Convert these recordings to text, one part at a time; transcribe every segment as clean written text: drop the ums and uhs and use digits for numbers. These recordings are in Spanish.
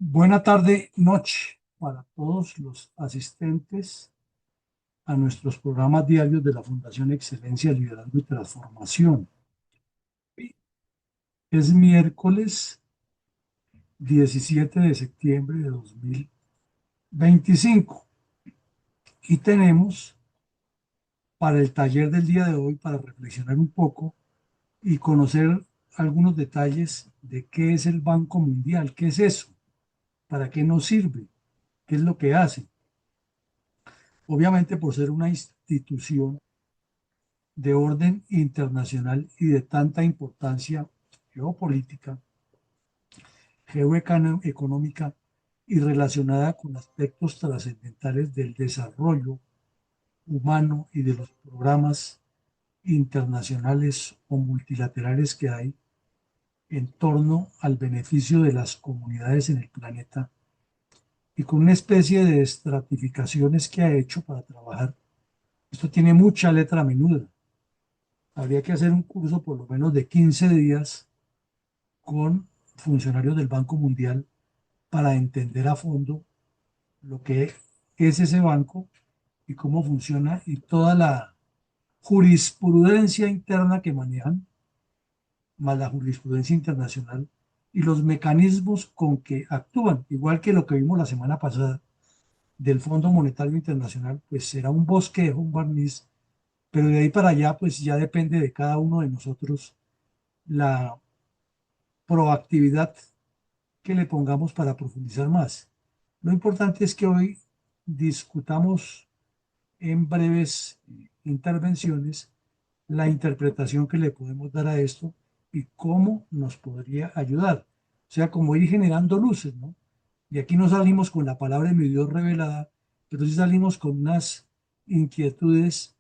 Buena tarde, noche para todos los asistentes a nuestros programas diarios de la Fundación Excelencia, Liderazgo y Transformación. Es miércoles 17 de septiembre de 2025 y tenemos para el taller del día de hoy, para reflexionar un poco y conocer algunos detalles de qué es el Banco Mundial, qué es eso, para qué nos sirve, qué es lo que hace. Obviamente por ser una institución de orden internacional y de tanta importancia geopolítica, geoeconómica y relacionada con aspectos trascendentales del desarrollo humano y de los programas internacionales o multilaterales que hay en torno al beneficio de las comunidades en el planeta y con una especie de estratificaciones que ha hecho para trabajar. Esto tiene mucha letra menuda. Habría que hacer un curso por lo menos de 15 días con funcionarios del Banco Mundial para entender a fondo lo que es ese banco y cómo funciona y toda la jurisprudencia interna que manejan, más la jurisprudencia internacional y los mecanismos con que actúan, igual que lo que vimos la semana pasada del Fondo Monetario Internacional, pues será un bosquejo, un barniz, pero de ahí para allá, pues ya depende de cada uno de nosotros la proactividad que le pongamos para profundizar más. Lo importante es que hoy discutamos en breves intervenciones la interpretación que le podemos dar a esto y cómo nos podría ayudar. O sea, como ir generando luces, ¿no? Y aquí no salimos con la palabra de mi Dios revelada, pero sí salimos con unas inquietudes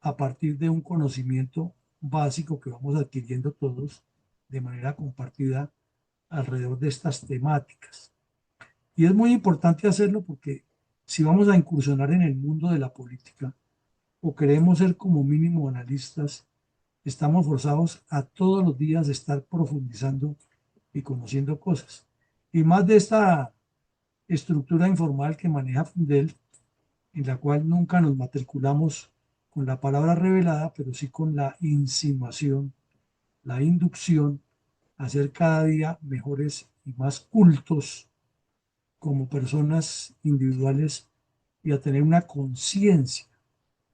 a partir de un conocimiento básico que vamos adquiriendo todos de manera compartida alrededor de estas temáticas. Y es muy importante hacerlo porque si vamos a incursionar en el mundo de la política o queremos ser como mínimo analistas, estamos forzados a todos los días estar profundizando y conociendo cosas. Y más de esta estructura informal que maneja Fundel, en la cual nunca nos matriculamos con la palabra revelada, pero sí con la insinuación, la inducción a ser cada día mejores y más cultos como personas individuales y a tener una conciencia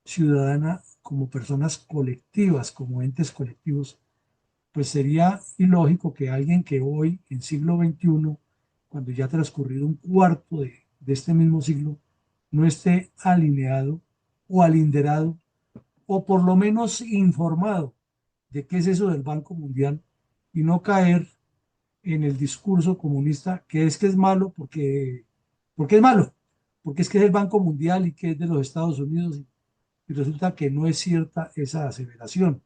ciudadana como personas colectivas, como entes colectivos, pues sería ilógico que alguien que hoy, en siglo XXI, cuando ya ha transcurrido un cuarto de este mismo siglo, no esté alineado o alinderado o por lo menos informado de qué es eso del Banco Mundial y no caer en el discurso comunista que es malo porque es malo, porque es que es el Banco Mundial y que es de los Estados Unidos y resulta que no es cierta esa aseveración.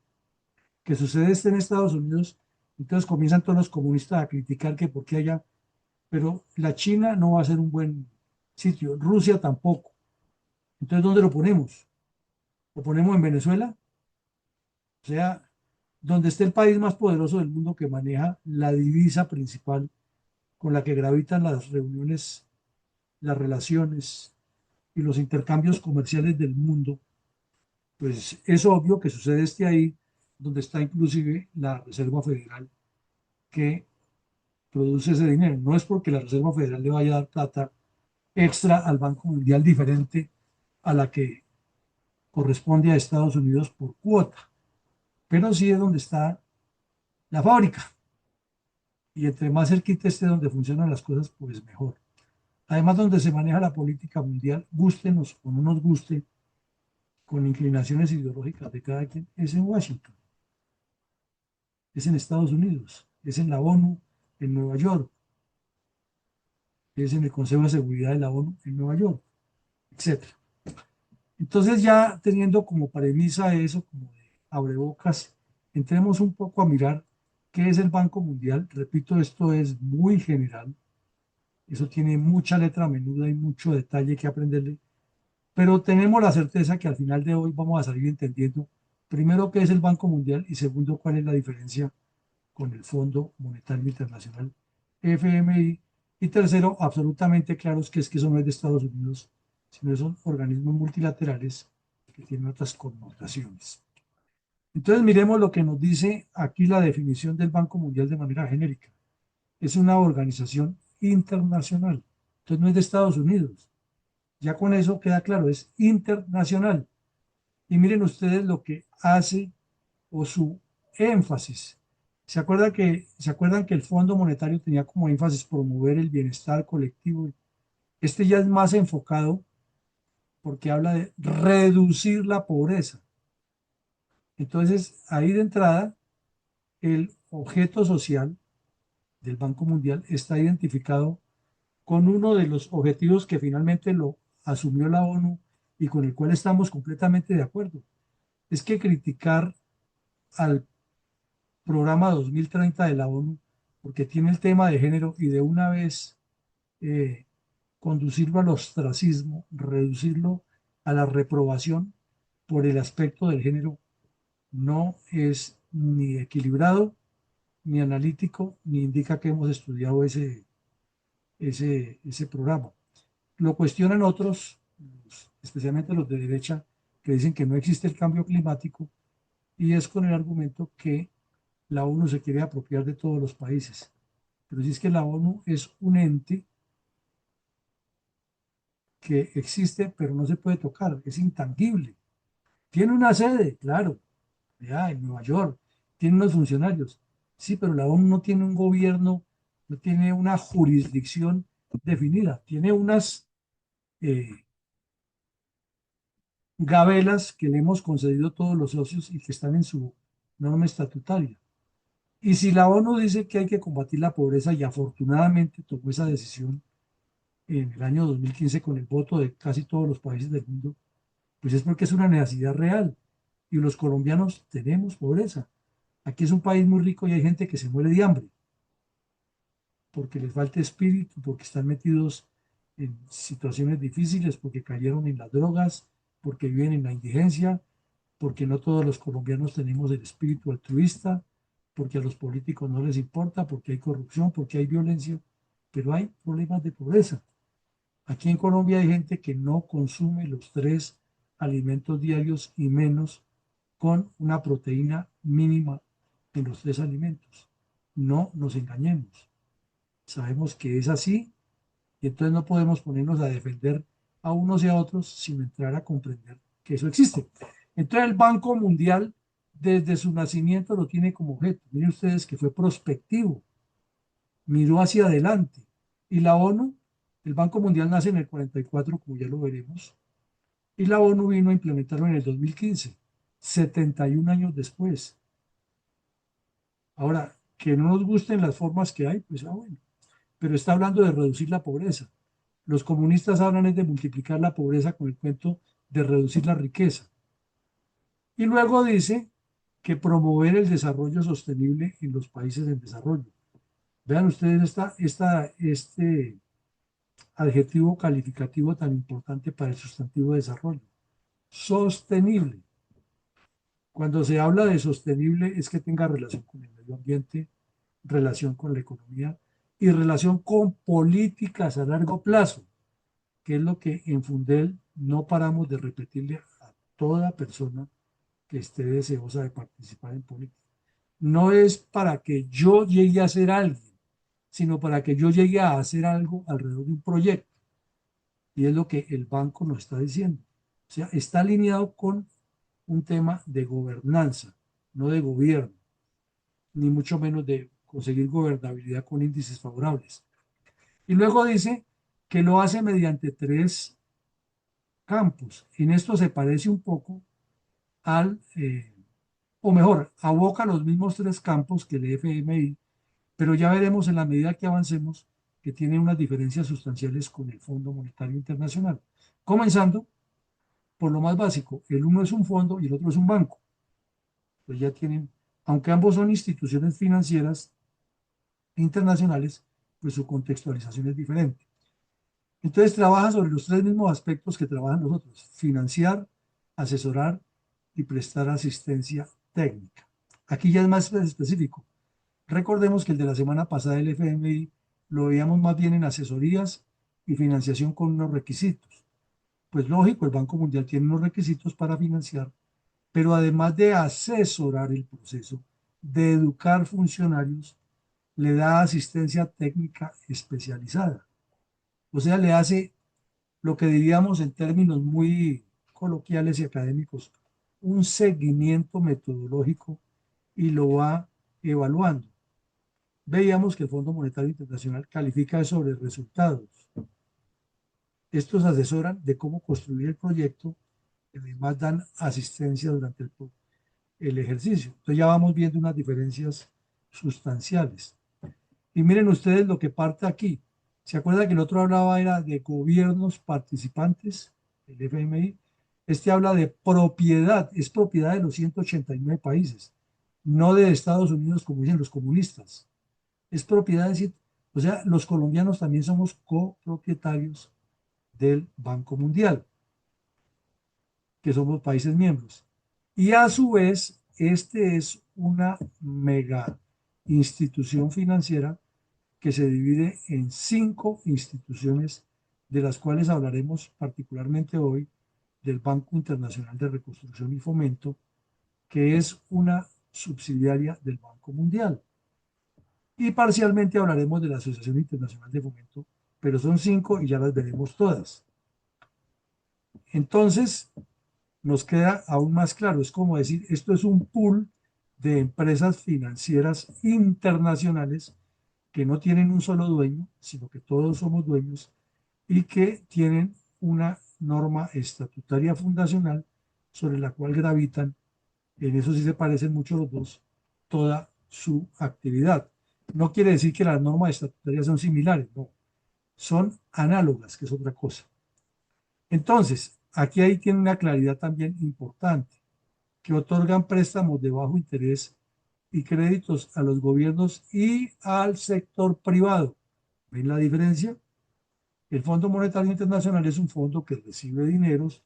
Que sucede esto en Estados Unidos, entonces comienzan todos los comunistas a criticar que por qué allá, pero la China no va a ser un buen sitio, Rusia tampoco. Entonces, ¿dónde lo ponemos? ¿Lo ponemos en Venezuela? O sea, donde esté el país más poderoso del mundo que maneja la divisa principal con la que gravitan las reuniones, las relaciones y los intercambios comerciales del mundo, pues es obvio que sucede este ahí, donde está inclusive la Reserva Federal que produce ese dinero. No es porque la Reserva Federal le vaya a dar plata extra al Banco Mundial diferente a la que corresponde a Estados Unidos por cuota, pero sí es donde está la fábrica. Y entre más cerquita esté donde funcionan las cosas, pues mejor. Además, donde se maneja la política mundial, gustenos o no nos guste, con inclinaciones ideológicas de cada quien, es en Washington, es en Estados Unidos, es en la ONU, en Nueva York, es en el Consejo de Seguridad de la ONU en Nueva York, etcétera. Entonces ya teniendo como premisa eso, como de abrebocas, entremos un poco a mirar qué es el Banco Mundial. Repito, esto es muy general, eso tiene mucha letra menuda y mucho detalle que aprenderle, pero tenemos la certeza que al final de hoy vamos a salir entendiendo primero qué es el Banco Mundial y segundo cuál es la diferencia con el Fondo Monetario Internacional, FMI, Y tercero, absolutamente claros que es que eso no es de Estados Unidos, sino son organismos multilaterales que tienen otras connotaciones. Entonces miremos lo que nos dice aquí la definición del Banco Mundial de manera genérica. Es una organización internacional. Entonces no es de Estados Unidos. Ya con eso queda claro, es internacional. Y miren ustedes lo que hace o su énfasis. Se acuerdan que el Fondo Monetario tenía como énfasis promover el bienestar colectivo? Este ya es más enfocado porque habla de reducir la pobreza. Entonces, ahí de entrada, el objeto social del Banco Mundial está identificado con uno de los objetivos que finalmente lo asumió la ONU y con el cual estamos completamente de acuerdo. Es que criticar al programa 2030 de la ONU, porque tiene el tema de género y de una vez eh, conducirlo al ostracismo, reducirlo a la reprobación por el aspecto del género, no es ni equilibrado, ni analítico, ni indica que hemos estudiado ese programa. Lo cuestionan otros, especialmente los de derecha, que dicen que no existe el cambio climático, y es con el argumento que la ONU se quiere apropiar de todos los países. Pero si es que la ONU es un ente que existe, pero no se puede tocar, es intangible. Tiene una sede, claro, allá en Nueva York, tiene unos funcionarios. Sí, pero la ONU no tiene un gobierno, no tiene una jurisdicción definida, tiene unas eh, gabelas que le hemos concedido todos los socios y que están en su norma estatutaria. Y si la ONU dice que hay que combatir la pobreza y afortunadamente tomó esa decisión en el año 2015 con el voto de casi todos los países del mundo, pues es porque es una necesidad real. Y los colombianos tenemos pobreza. Aquí es un país muy rico y hay gente que se muere de hambre porque les falta espíritu, porque están metidos en situaciones difíciles, porque cayeron en las drogas, porque viven en la indigencia, porque no todos los colombianos tenemos el espíritu altruista, porque a los políticos no les importa, porque hay corrupción, porque hay violencia, pero hay problemas de pobreza. Aquí en Colombia hay gente que no consume los tres alimentos diarios y menos con una proteína mínima en los tres alimentos. No nos engañemos. Sabemos que es así y entonces no podemos ponernos a defender a unos y a otros sin entrar a comprender que eso existe. Entonces el Banco Mundial desde su nacimiento lo tiene como objeto. Miren ustedes que fue prospectivo, miró hacia adelante. Y la ONU, el Banco Mundial nace en el 44, como ya lo veremos, y la ONU vino a implementarlo en el 2015, 71 años después. Ahora, que no nos gusten las formas que hay, pues bueno, pero está hablando de reducir la pobreza. Los comunistas hablan es de multiplicar la pobreza con el cuento de reducir la riqueza. Y luego dice que promover el desarrollo sostenible en los países en desarrollo. Vean ustedes este adjetivo calificativo tan importante para el sustantivo de desarrollo. Sostenible. Cuando se habla de sostenible es que tenga relación con el medio ambiente, relación con la economía y relación con políticas a largo plazo, que es lo que en Fundel no paramos de repetirle a toda persona que esté deseosa de participar en política. No es para que yo llegue a ser alguien, sino para que yo llegue a hacer algo alrededor de un proyecto. Y es lo que el banco nos está diciendo. O sea, está alineado con un tema de gobernanza, no de gobierno, ni mucho menos de conseguir gobernabilidad con índices favorables. Y luego dice que lo hace mediante tres campos. En esto se parece un poco o mejor, aboca los mismos tres campos que el FMI, pero ya veremos en la medida que avancemos que tiene unas diferencias sustanciales con el Fondo Monetario Internacional. Comenzando por lo más básico, el uno es un fondo y el otro es un banco. Pues ya tienen, aunque ambos son instituciones financieras internacionales, pues su contextualización es diferente. Entonces trabaja sobre los tres mismos aspectos que trabajan los otros: financiar, asesorar y prestar asistencia técnica. Aquí ya es más específico. Recordemos que el de la semana pasada, el FMI, lo veíamos más bien en asesorías y financiación con unos requisitos. Pues lógico, el Banco Mundial tiene unos requisitos para financiar, pero además de asesorar el proceso, de educar funcionarios, le da asistencia técnica especializada. O sea, le hace lo que diríamos en términos muy coloquiales y académicos, un seguimiento metodológico y lo va evaluando. Veíamos que el Fondo Monetario Internacional califica sobre resultados. Estos asesoran de cómo construir el proyecto y además dan asistencia durante el ejercicio. Entonces ya vamos viendo unas diferencias sustanciales. Y miren ustedes lo que parte aquí. ¿Se acuerda que el otro hablaba era de gobiernos participantes, el FMI? Este habla de propiedad, es propiedad de los 189 países, no de Estados Unidos como dicen los comunistas. Es propiedad, de, o sea, los colombianos también somos copropietarios del Banco Mundial, que somos países miembros. Y a su vez, este es una mega institución financiera que se divide en 5 instituciones, de las cuales hablaremos particularmente hoy, del Banco Internacional de Reconstrucción y Fomento, que es una subsidiaria del Banco Mundial. Y parcialmente hablaremos de la Asociación Internacional de Fomento, pero son 5 y ya las veremos todas. Entonces, nos queda aún más claro, es como decir, esto es un pool de empresas financieras internacionales que no tienen un solo dueño, sino que todos somos dueños y que tienen una norma estatutaria fundacional sobre la cual gravitan, en eso sí se parecen mucho los dos, toda su actividad. No quiere decir que las normas estatutarias son similares, no, son análogas, que es otra cosa. Entonces, aquí ahí tiene una claridad también importante, que otorgan préstamos de bajo interés y créditos a los gobiernos y al sector privado. ¿Ven la diferencia? El Fondo Monetario Internacional es un fondo que recibe dineros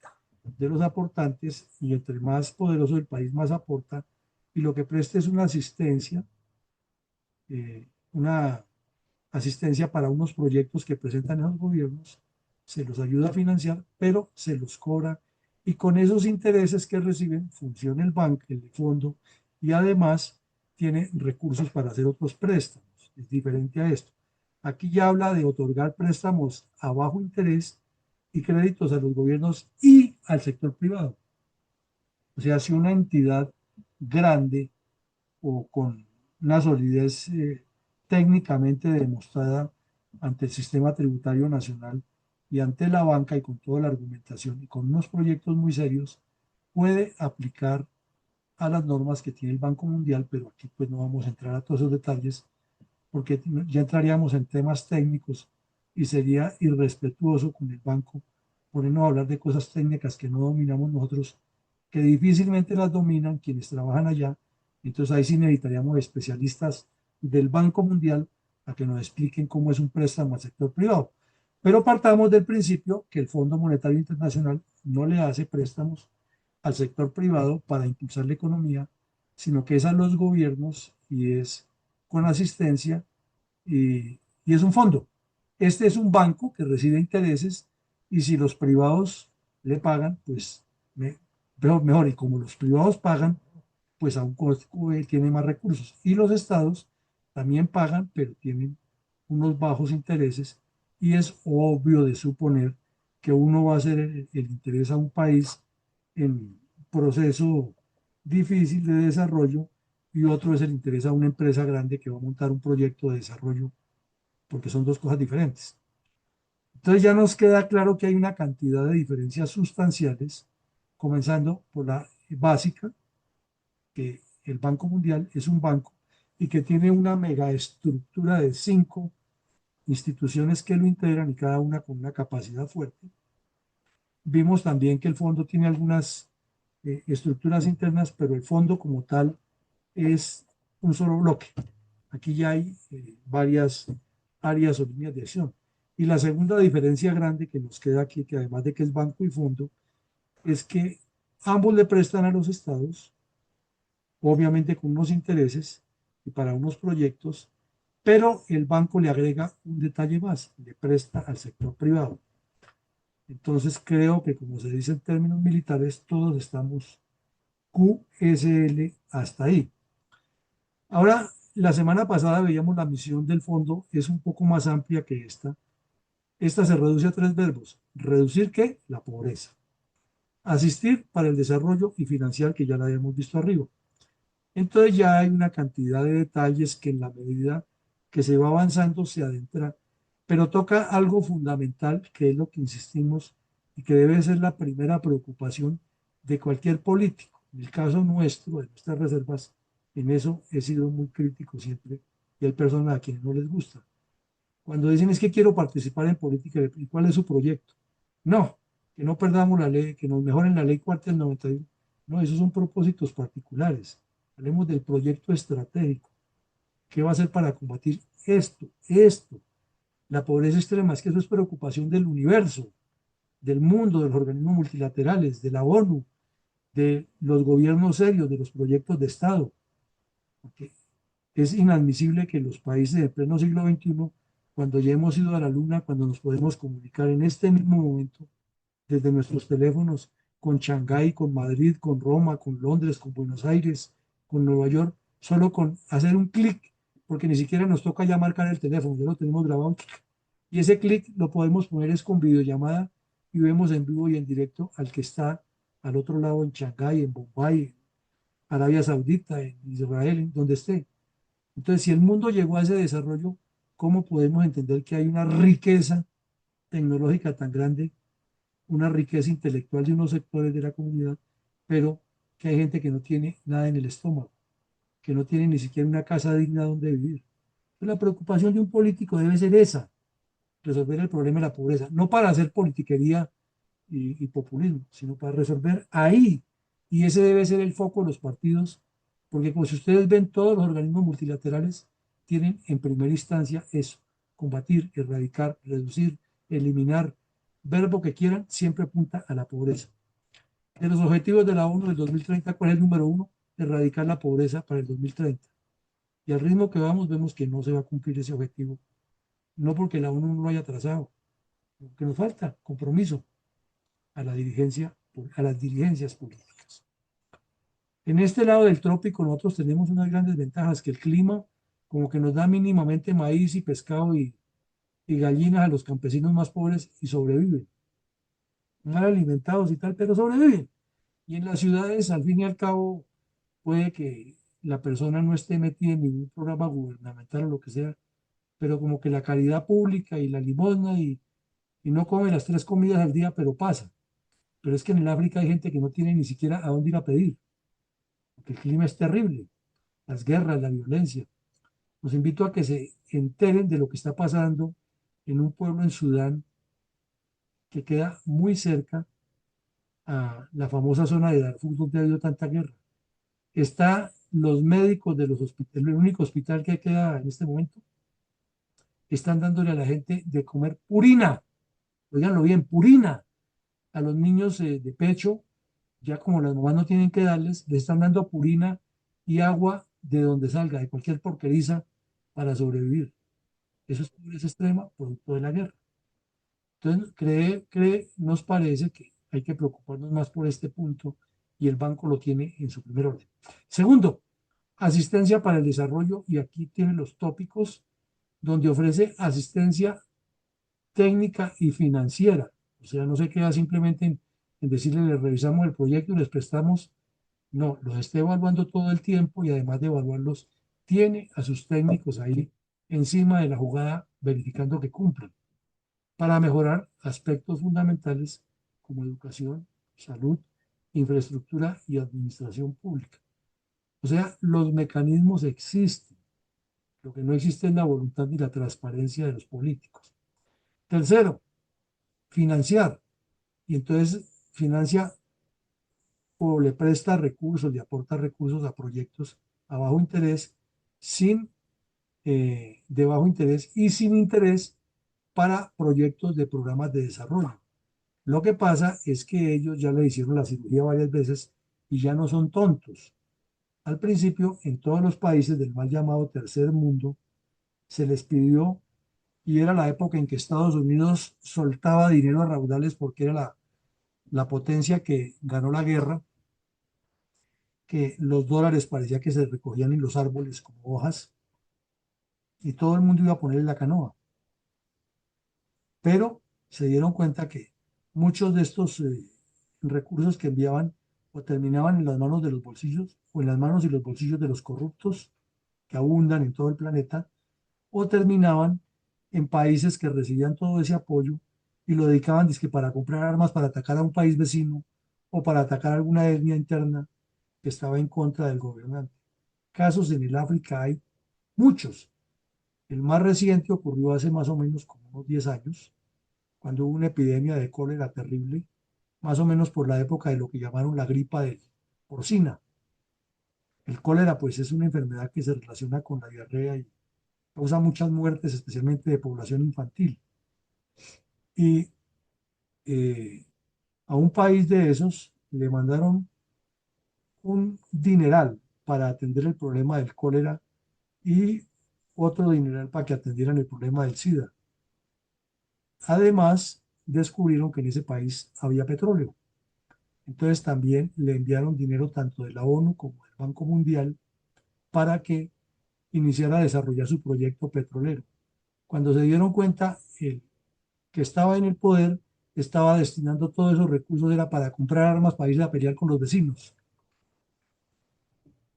de los aportantes y entre más poderoso el país más aporta y lo que presta es una asistencia para unos proyectos que presentan esos gobiernos, se los ayuda a financiar, pero se los cobra y con esos intereses que reciben funciona el banco, el fondo y además tiene recursos para hacer otros préstamos. Es diferente a esto. Aquí ya habla de otorgar préstamos a bajo interés y créditos a los gobiernos y al sector privado. O sea, si una entidad grande o con una solidez técnicamente demostrada ante el sistema tributario nacional y ante la banca y con toda la argumentación y con unos proyectos muy serios, puede aplicar a las normas que tiene el Banco Mundial, pero aquí pues no vamos a entrar a todos esos detalles porque ya entraríamos en temas técnicos y sería irrespetuoso con el banco ponernos a hablar de cosas técnicas que no dominamos nosotros, que difícilmente las dominan quienes trabajan allá. Entonces ahí sí necesitaríamos especialistas del Banco Mundial a que nos expliquen cómo es un préstamo al sector privado. Pero partamos del principio que el Fondo Monetario Internacional no le hace préstamos al sector privado para impulsar la economía, sino que es a los gobiernos y es con asistencia y es un fondo. Este es un banco que recibe intereses y si los privados le pagan, pues mejor. Y como los privados pagan, pues aún tiene más recursos. Y los estados también pagan, pero tienen unos bajos intereses y es obvio de suponer que uno va a hacer el interés a un país en proceso difícil de desarrollo y otro es el interés a una empresa grande que va a montar un proyecto de desarrollo, porque son dos cosas diferentes. Entonces ya nos queda claro que hay una cantidad de diferencias sustanciales, comenzando por la básica, que el Banco Mundial es un banco y que tiene una megaestructura de 5 instituciones que lo integran y cada una con una capacidad fuerte. Vimos también que el fondo tiene algunas estructuras internas, pero el fondo como tal es un solo bloque. Aquí ya hay varias áreas o líneas de acción. Y la segunda diferencia grande que nos queda aquí, que además de que es banco y fondo, es que ambos le prestan a los estados, obviamente con unos intereses y para unos proyectos, pero el banco le agrega un detalle más, le presta al sector privado. Entonces creo que, como se dice en términos militares, todos estamos QSL hasta ahí. Ahora, la semana pasada veíamos la misión del fondo, es un poco más amplia que esta. Esta se reduce a tres verbos. ¿Reducir qué? La pobreza. Asistir para el desarrollo y financiar, que ya la habíamos visto arriba. Entonces ya hay una cantidad de detalles que en la medida que se va avanzando se adentra, pero toca algo fundamental, que es lo que insistimos y que debe ser la primera preocupación de cualquier político. En el caso nuestro, de nuestras reservas, en eso he sido muy crítico siempre y hay personas a quienes no les gusta. Cuando dicen es que quiero participar en política, ¿y cuál es su proyecto? No, que no perdamos la ley, que nos mejoren la ley cuarta del 91. No, esos son propósitos particulares. Hablemos del proyecto estratégico. ¿Qué va a hacer para combatir esto? La pobreza extrema, es que eso es preocupación del universo, del mundo, de los organismos multilaterales, de la ONU, de los gobiernos serios, de los proyectos de Estado. Porque es inadmisible que los países de pleno siglo XXI, cuando ya hemos ido a la luna, cuando nos podemos comunicar en este mismo momento desde nuestros teléfonos con Shanghái, con Madrid, con Roma, con Londres, con Buenos Aires, con Nueva York, solo con hacer un clic, porque ni siquiera nos toca ya marcar el teléfono, ya lo tenemos grabado. Y ese clic lo podemos poner es con videollamada y vemos en vivo y en directo al que está al otro lado en Shanghái, en Bombay, en Arabia Saudita, en Israel, en donde esté. Entonces, si el mundo llegó a ese desarrollo, ¿cómo podemos entender que hay una riqueza tecnológica tan grande, una riqueza intelectual de unos sectores de la comunidad, pero que hay gente que no tiene nada en el estómago, que no tiene ni siquiera una casa digna donde vivir? Entonces, la preocupación de un político debe ser esa, resolver el problema de la pobreza, no para hacer politiquería y populismo, sino para resolver ahí. Y ese debe ser el foco de los partidos, porque como si ustedes ven, todos los organismos multilaterales tienen en primera instancia eso: combatir, erradicar, reducir, eliminar, verbo que quieran, siempre apunta a la pobreza. De los objetivos de la ONU del 2030, ¿cuál es el número uno? Erradicar la pobreza para el 2030. Y al ritmo que vamos, vemos que no se va a cumplir ese objetivo. No porque la ONU no lo haya trazado, porque nos falta compromiso a la dirigencia, a las dirigencias políticas. En este lado del trópico nosotros tenemos unas grandes ventajas, que el clima como que nos da mínimamente maíz y pescado y gallinas a los campesinos más pobres y sobreviven, mal alimentados y tal, pero sobreviven. Y en las ciudades, al fin y al cabo, puede que la persona no esté metida en ningún programa gubernamental o lo que sea, pero como que la caridad pública y la limosna y no come las tres comidas al día, pero pasa. Pero es que en el África hay gente que no tiene ni siquiera a dónde ir a pedir, porque el clima es terrible, las guerras, la violencia. Los invito a que se enteren de lo que está pasando en un pueblo en Sudán que queda muy cerca a la famosa zona de Darfur donde ha habido tanta guerra. Está los médicos de los hospitales, el único hospital que queda en este momento, están dándole a la gente de comer purina, oiganlo bien, purina, a los niños de pecho, ya como las mamás no tienen que darles, les están dando purina y agua de donde salga, de cualquier porqueriza, para sobrevivir. Eso es pobreza extrema producto de la guerra. Entonces, nos parece que hay que preocuparnos más por este punto y el banco lo tiene en su primer orden. Segundo, asistencia para el desarrollo, y aquí tiene los tópicos donde ofrece asistencia técnica y financiera. O sea, no se queda simplemente en decirle, le revisamos el proyecto y les prestamos. No, los está evaluando todo el tiempo y además de evaluarlos, tiene a sus técnicos ahí encima de la jugada verificando que cumplan para mejorar aspectos fundamentales como educación, salud, infraestructura y administración pública. O sea, los mecanismos existen. Lo que no existe es la voluntad ni la transparencia de los políticos. Tercero, financiar. Y entonces financia o le presta recursos, le aporta recursos a proyectos a bajo interés, sin de bajo interés y sin interés para proyectos de programas de desarrollo. Lo que pasa es que ellos ya le hicieron la cirugía varias veces y ya no son tontos. Al principio, en todos los países del mal llamado tercer mundo, se les pidió, y era la época en que Estados Unidos soltaba dinero a raudales porque era la potencia que ganó la guerra, que los dólares parecía que se recogían en los árboles como hojas y todo el mundo iba a poner en la canoa. Pero se dieron cuenta que muchos de estos recursos que enviaban o terminaban en las manos de los bolsillos o en las manos y los bolsillos de los corruptos que abundan en todo el planeta, o terminaban en países que recibían todo ese apoyo y lo dedicaban dizque, para comprar armas para atacar a un país vecino o para atacar a alguna etnia interna que estaba en contra del gobernante. Casos en el África hay muchos. El más reciente ocurrió hace más o menos como unos 10 años, cuando hubo una epidemia de cólera terrible, más o menos por la época de lo que llamaron la gripa de porcina. El cólera, pues, es una enfermedad que se relaciona con la diarrea y causa muchas muertes, especialmente de población infantil. Y eh, a un país de esos le mandaron un dineral para atender el problema del cólera y otro dineral para que atendieran el problema del SIDA. Además, descubrieron que en ese país había petróleo. Entonces también le enviaron dinero tanto de la ONU como del Banco Mundial para que iniciara a desarrollar su proyecto petrolero. Cuando se dieron cuenta, el que estaba en el poder estaba destinando todos esos recursos era para comprar armas para ir a pelear con los vecinos,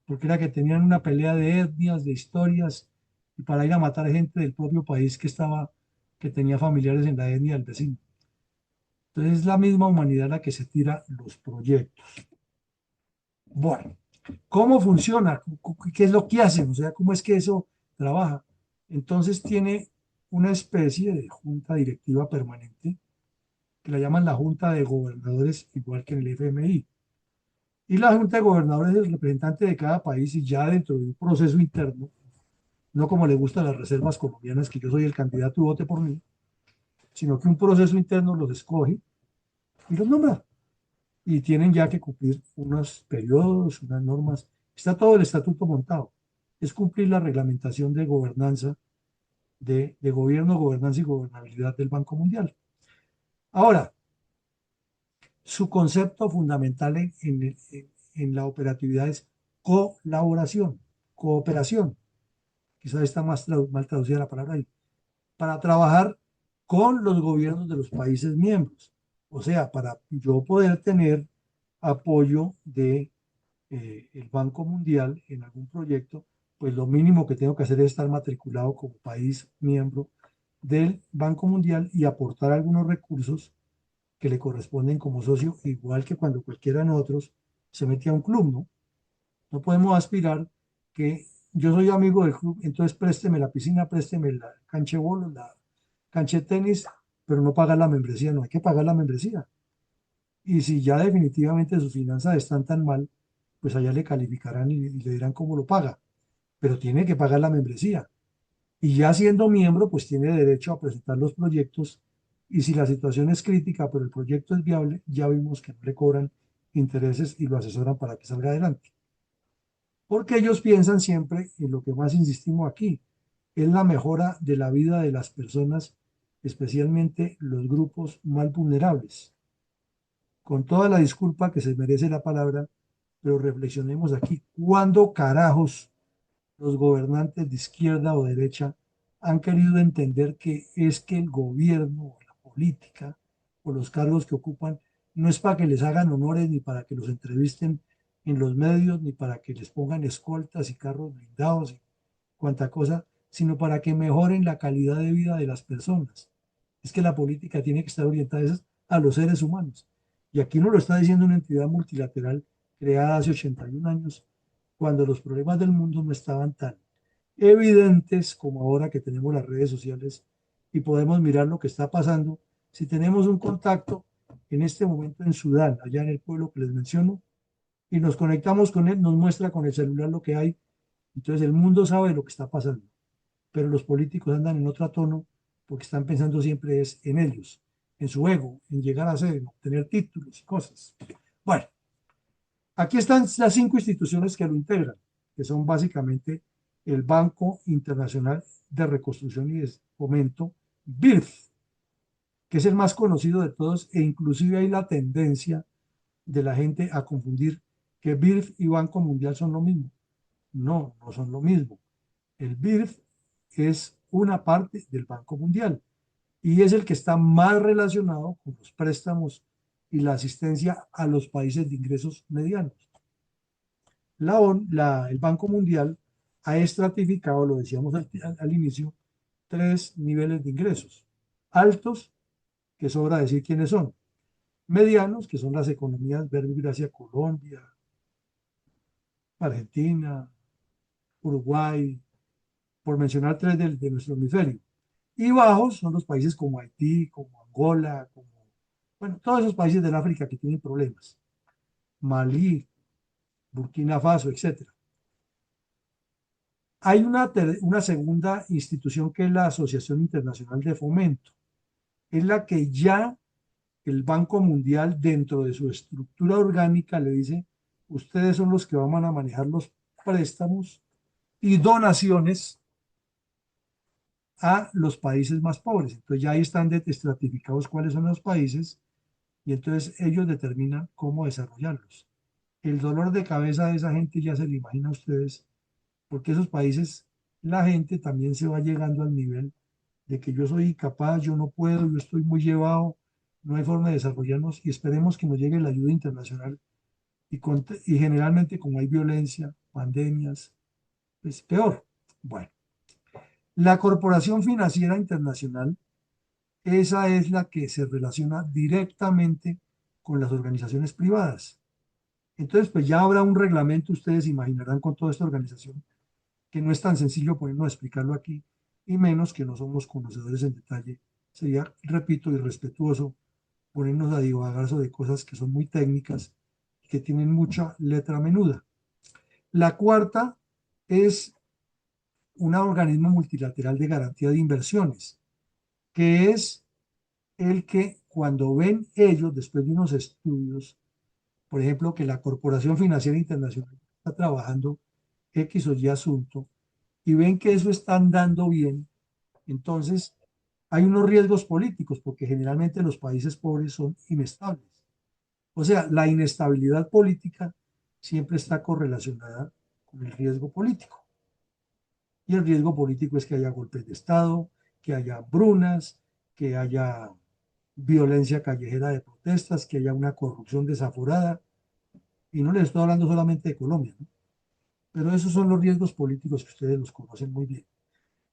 porque era que tenían una pelea de etnias, de historias, y para ir a matar gente del propio país que tenía familiares en la etnia del vecino. Entonces es la misma humanidad la que se tira los proyectos. Bueno, ¿cómo funciona? ¿Qué es lo que hacen? O sea, ¿cómo es que eso trabaja? Entonces tiene una especie de junta directiva permanente que la llaman la Junta de Gobernadores, igual que en el FMI. Y la Junta de Gobernadores es el representante de cada país y ya dentro de un proceso interno, no como le gustan las reservas colombianas, que yo soy el candidato y vote por mí, sino que un proceso interno los escoge y los nombra. Y tienen ya que cumplir unos periodos, unas normas. Está todo el estatuto montado. Es cumplir la reglamentación de gobernanza, de gobierno, gobernanza y gobernabilidad del Banco Mundial. Ahora, su concepto fundamental en la operatividad es colaboración, cooperación. Quizás está mal traducida la palabra ahí. Para trabajar con los gobiernos de los países miembros. O sea, para yo poder tener apoyo de el Banco Mundial en algún proyecto, pues lo mínimo que tengo que hacer es estar matriculado como país miembro del Banco Mundial y aportar algunos recursos que le corresponden como socio, igual que cuando cualquiera de nosotros se mete a un club, ¿no? No podemos aspirar que yo soy amigo del club, entonces présteme la piscina, présteme la cancha de bolos, la cancha de tenis, pero no pagar la membresía, no hay que pagar la membresía. Y si ya definitivamente sus finanzas están tan mal, pues allá le calificarán y le dirán cómo lo paga, pero tiene que pagar la membresía. Y ya siendo miembro, pues tiene derecho a presentar los proyectos y si la situación es crítica, pero el proyecto es viable, ya vimos que no le cobran intereses y lo asesoran para que salga adelante. Porque ellos piensan siempre en lo que más insistimos aquí, es la mejora de la vida de las personas, especialmente los grupos más vulnerables. Con toda la disculpa que se merece la palabra, pero reflexionemos aquí, ¿cuándo carajos los gobernantes de izquierda o derecha han querido entender que es que el gobierno o la política o los cargos que ocupan no es para que les hagan honores ni para que los entrevisten en los medios ni para que les pongan escoltas y carros blindados y cuanta cosa, sino para que mejoren la calidad de vida de las personas? Es que la política tiene que estar orientada a los seres humanos. Y aquí no lo está diciendo una entidad multilateral creada hace 81 años, cuando los problemas del mundo no estaban tan evidentes como ahora que tenemos las redes sociales y podemos mirar lo que está pasando. Si tenemos un contacto en este momento en Sudán, allá en el pueblo que les menciono, y nos conectamos con él, nos muestra con el celular lo que hay. Entonces el mundo sabe lo que está pasando, pero los políticos andan en otro tono porque están pensando siempre es en ellos, en su ego, en llegar a ser, en obtener títulos y cosas. Bueno, aquí están las 5 instituciones que lo integran, que son básicamente el Banco Internacional de Reconstrucción y de Fomento, BIRF, que es el más conocido de todos, e inclusive hay la tendencia de la gente a confundir que BIRF y Banco Mundial son lo mismo. No, no son lo mismo. El BIRF es una parte del Banco Mundial y es el que está más relacionado con los préstamos y la asistencia a los países de ingresos medianos. El Banco Mundial ha estratificado, lo decíamos al inicio, tres niveles de ingresos. Altos, que sobra decir quiénes son. Medianos, que son las economías verde y Gracia, Colombia, Argentina, Uruguay, por mencionar tres de nuestro hemisferio. Y bajos son los países como Haití, como Angola, como, bueno, todos esos países del África que tienen problemas. Malí, Burkina Faso, etcétera. Hay una segunda institución que es la Asociación Internacional de Fomento. Es la que ya el Banco Mundial, dentro de su estructura orgánica, le dice, ustedes son los que van a manejar los préstamos y donaciones a los países más pobres. Entonces ya ahí están estratificados cuáles son los países y entonces ellos determinan cómo desarrollarlos. El dolor de cabeza de esa gente ya se lo imagina a ustedes, porque esos países, la gente también se va llegando al nivel de que yo soy incapaz, yo no puedo, yo estoy muy llevado, no hay forma de desarrollarnos y esperemos que nos llegue la ayuda internacional y generalmente como hay violencia, pandemias, es peor. Bueno, la Corporación Financiera Internacional, esa es la que se relaciona directamente con las organizaciones privadas. Entonces, pues ya habrá un reglamento, ustedes imaginarán con toda esta organización, que no es tan sencillo ponernos a explicarlo aquí, y menos que no somos conocedores en detalle. Sería, repito, irrespetuoso ponernos a divagar sobre cosas que son muy técnicas y que tienen mucha letra menuda. La cuarta es un organismo multilateral de garantía de inversiones, que es el que cuando ven ellos, después de unos estudios, por ejemplo, que la Corporación Financiera Internacional está trabajando X o Y asunto, y ven que eso está andando bien, entonces hay unos riesgos políticos, porque generalmente los países pobres son inestables. O sea, la inestabilidad política siempre está correlacionada con el riesgo político. Y el riesgo político es que haya golpes de Estado, que haya hambrunas, que haya violencia callejera de protestas, que haya una corrupción desaforada. Y no les estoy hablando solamente de Colombia, ¿no? Pero esos son los riesgos políticos que ustedes los conocen muy bien.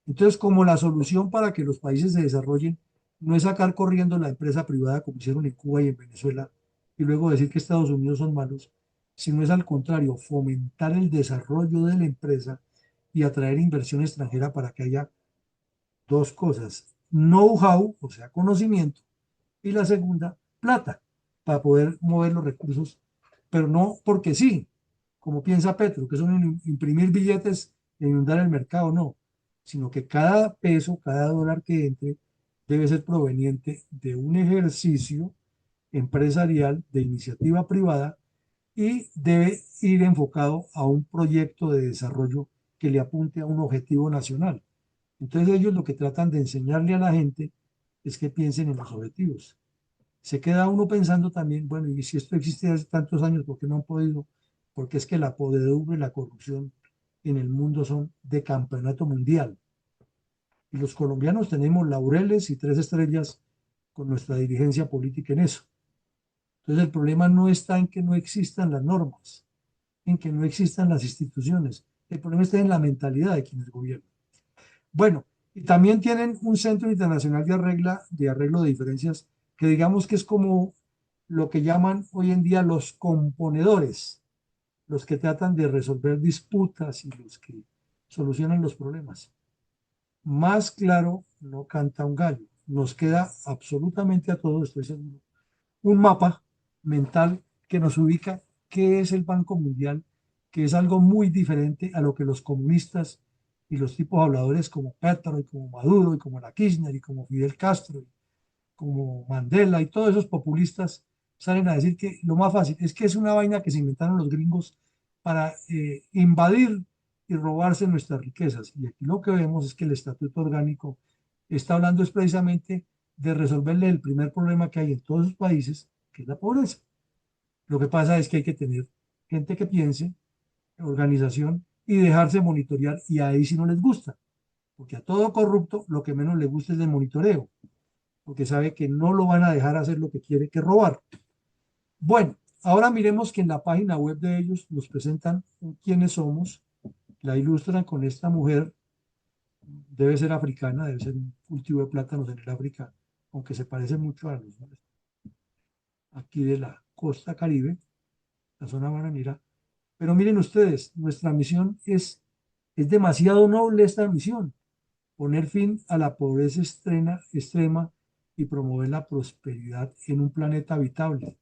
Entonces, como la solución para que los países se desarrollen no es sacar corriendo la empresa privada como hicieron en Cuba y en Venezuela y luego decir que Estados Unidos son malos, sino es al contrario, fomentar el desarrollo de la empresa y atraer inversión extranjera para que haya dos cosas: know-how, o sea, conocimiento, y la segunda, plata, para poder mover los recursos, pero no porque sí, como piensa Petro, que son imprimir billetes e inundar el mercado, no, sino que cada peso, cada dólar que entre debe ser proveniente de un ejercicio empresarial de iniciativa privada y debe ir enfocado a un proyecto de desarrollo que le apunte a un objetivo nacional. Entonces ellos lo que tratan de enseñarle a la gente es que piensen en los objetivos. Se queda uno pensando también, bueno, y si esto existe hace tantos años, ¿por qué no han podido? Porque es que la podredumbre y la corrupción en el mundo son de campeonato mundial. Y los colombianos tenemos laureles y 3 estrellas con nuestra dirigencia política en eso. Entonces el problema no está en que no existan las normas, en que no existan las instituciones. El problema está en la mentalidad de quienes gobiernan. Bueno, y también tienen un centro internacional de arreglo de diferencias, que digamos que es como lo que llaman hoy en día los componedores, los que tratan de resolver disputas y los que solucionan los problemas. Más claro no canta un gallo. Nos queda absolutamente a todos, estoy seguro, un mapa mental que nos ubica qué es el Banco Mundial, que es algo muy diferente a lo que los comunistas y los tipos habladores como Petro y como Maduro y como la Kirchner y como Fidel Castro y como Mandela y todos esos populistas salen a decir que lo más fácil es que es una vaina que se inventaron los gringos para invadir y robarse nuestras riquezas. Y aquí lo que vemos es que el Estatuto Orgánico está hablando es precisamente de resolverle el primer problema que hay en todos los países, que es la pobreza. Lo que pasa es que hay que tener gente que piense, organización, y dejarse monitorear, y ahí sí no les gusta, porque a todo corrupto lo que menos le gusta es el monitoreo, porque sabe que no lo van a dejar hacer lo que quiere, que robar. Bueno, ahora miremos que en la página web de ellos nos presentan quiénes somos, la ilustran con esta mujer, debe ser africana, debe ser un cultivo de plátanos en el África, aunque se parece mucho a los aquí de la costa Caribe, la zona bananera. Pero miren ustedes, nuestra misión es demasiado noble esta misión, poner fin a la pobreza extrema y promover la prosperidad en un planeta habitable.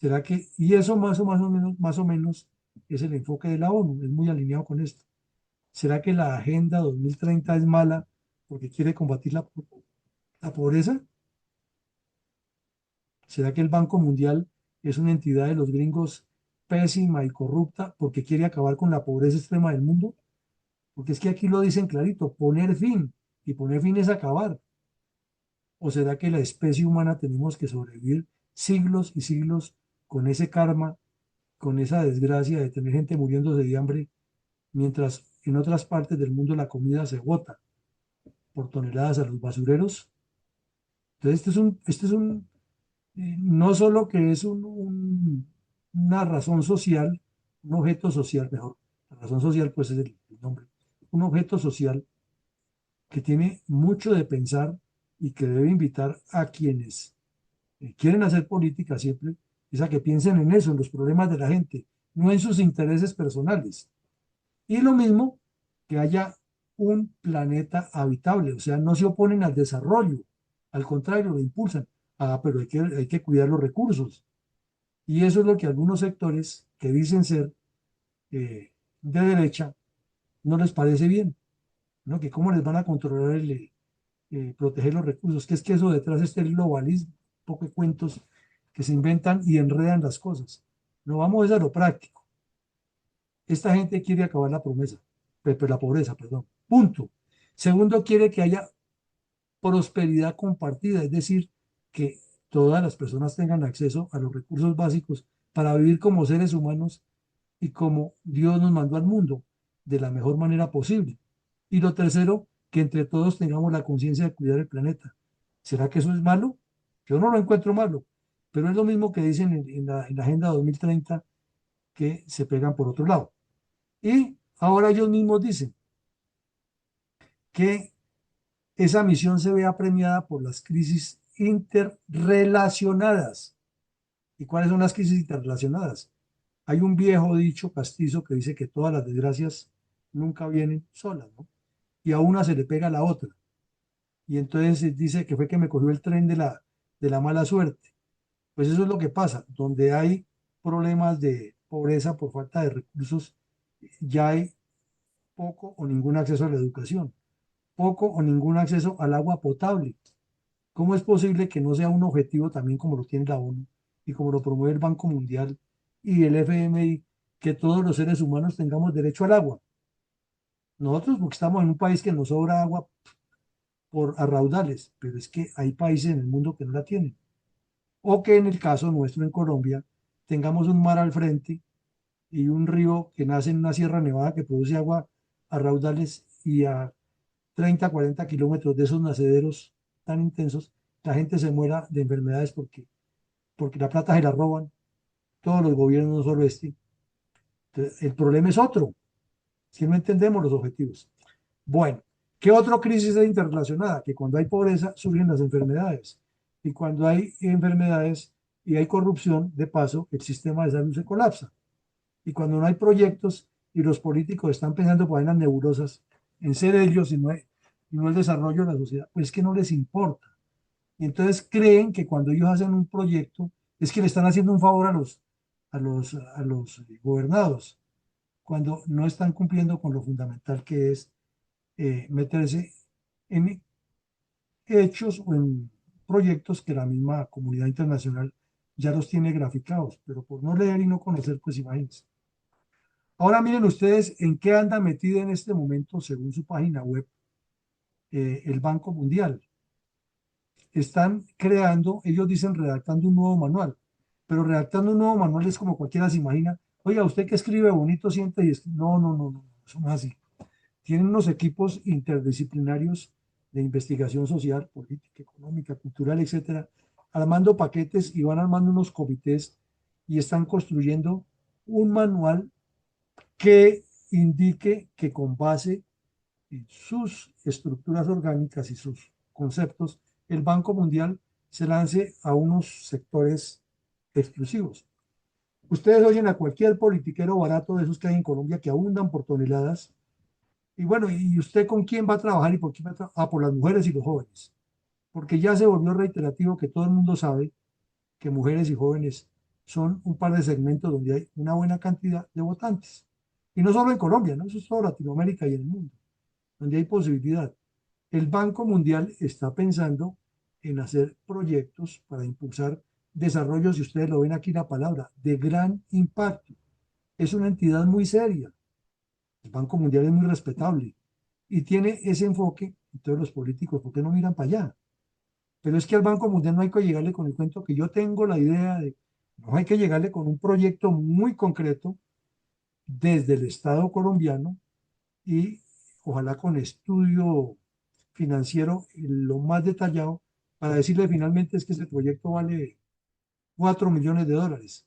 ¿Será que, y eso más o menos es el enfoque de la ONU, es muy alineado con esto? ¿Será que la Agenda 2030 es mala porque quiere combatir la pobreza? ¿Será que el Banco Mundial es una entidad de los gringos pésima y corrupta porque quiere acabar con la pobreza extrema del mundo? Porque es que aquí lo dicen clarito, poner fin, y poner fin es acabar. ¿O será que la especie humana tenemos que sobrevivir siglos y siglos con ese karma, con esa desgracia de tener gente muriéndose de hambre, mientras en otras partes del mundo la comida se bota por toneladas a los basureros? Entonces, no solo que es una razón social, un objeto social, mejor, la razón social pues es el nombre, un objeto social que tiene mucho de pensar y que debe invitar a quienes quieren hacer política siempre, es a que piensen en eso, en los problemas de la gente, no en sus intereses personales. Y lo mismo, que haya un planeta habitable, o sea, no se oponen al desarrollo, al contrario, lo impulsan. Ah, pero hay que cuidar los recursos. Y eso es lo que algunos sectores que dicen ser de derecha no les parece bien, ¿no? Que cómo les van a controlar proteger los recursos, que es que eso detrás está el globalismo, poco de cuentos que se inventan y enredan las cosas. No vamos a lo práctico. Esta gente quiere acabar la promesa, la pobreza, perdón. Punto. Segundo, quiere que haya prosperidad compartida, es decir, que todas las personas tengan acceso a los recursos básicos para vivir como seres humanos y como Dios nos mandó al mundo, de la mejor manera posible. Y lo tercero, que entre todos tengamos la conciencia de cuidar el planeta. ¿Será que eso es malo? Yo no lo encuentro malo, pero es lo mismo que dicen en la Agenda 2030, que se pegan por otro lado. Y ahora ellos mismos dicen que esa misión se vea premiada por las crisis interrelacionadas. ¿Y cuáles son las crisis interrelacionadas? Hay un viejo dicho castizo que dice que todas las desgracias nunca vienen solas, ¿no? Y a una se le pega a la otra. Y entonces dice que fue que me cogió el tren de la mala suerte. Pues eso es lo que pasa, donde hay problemas de pobreza por falta de recursos, ya hay poco o ningún acceso a la educación, poco o ningún acceso al agua potable. ¿Cómo es posible que no sea un objetivo también como lo tiene la ONU y como lo promueve el Banco Mundial y el FMI, que todos los seres humanos tengamos derecho al agua? Nosotros, porque estamos en un país que nos sobra agua por a raudales, pero es que hay países en el mundo que no la tienen. O que en el caso nuestro en Colombia tengamos un mar al frente y un río que nace en una sierra nevada que produce agua a raudales, y a 30, 40 kilómetros de esos nacederos tan intensos, la gente se muera de enfermedades porque la plata se la roban todos los gobiernos, no solo este. Entonces, el problema es otro, si no entendemos los objetivos. Bueno, ¿qué otra crisis es interrelacionada? Que cuando hay pobreza surgen las enfermedades. Y cuando hay enfermedades y hay corrupción, de paso, el sistema de salud se colapsa. Y cuando no hay proyectos y los políticos están pensando por ahí en las nebulosas, en ser ellos y no el desarrollo de la sociedad, pues es que no les importa. Y entonces creen que cuando ellos hacen un proyecto es que le están haciendo un favor a los gobernados, cuando no están cumpliendo con lo fundamental, que es meterse en hechos o en proyectos que la misma comunidad internacional ya los tiene graficados, pero por no leer y no conocer, pues imagínense. Ahora miren ustedes en qué anda metido en este momento, según su página web, el Banco Mundial. Están creando, ellos dicen redactando un nuevo manual, pero redactando un nuevo manual es como cualquiera se imagina. Oiga, usted que escribe bonito siente y escribe. No, no, no, no, eso no es así. Tienen unos equipos interdisciplinarios de investigación social, política, económica, cultural, etcétera, armando paquetes y van armando unos comités y están construyendo un manual que indique que con base en sus estructuras orgánicas y sus conceptos, el Banco Mundial se lance a unos sectores exclusivos. Ustedes oyen a cualquier politiquero barato de esos que hay en Colombia que abundan por toneladas. Y bueno, ¿y usted con quién va a trabajar y por quién va a trabajar? Ah, por las mujeres y los jóvenes. Porque ya se volvió reiterativo que todo el mundo sabe que mujeres y jóvenes son un par de segmentos donde hay una buena cantidad de votantes. Y no solo en Colombia, ¿no? Eso es todo Latinoamérica y en el mundo, donde hay posibilidad. El Banco Mundial está pensando en hacer proyectos para impulsar desarrollos, y ustedes lo ven aquí la palabra, de gran impacto. Es una entidad muy seria. El Banco Mundial es muy respetable y tiene ese enfoque. Entonces los políticos, ¿por qué no miran para allá? Pero es que al Banco Mundial no hay que llegarle con el cuento que yo tengo la idea de, no hay que llegarle con un proyecto muy concreto desde el Estado colombiano y ojalá con estudio financiero lo más detallado para decirle finalmente es que ese proyecto vale 4 millones de dólares.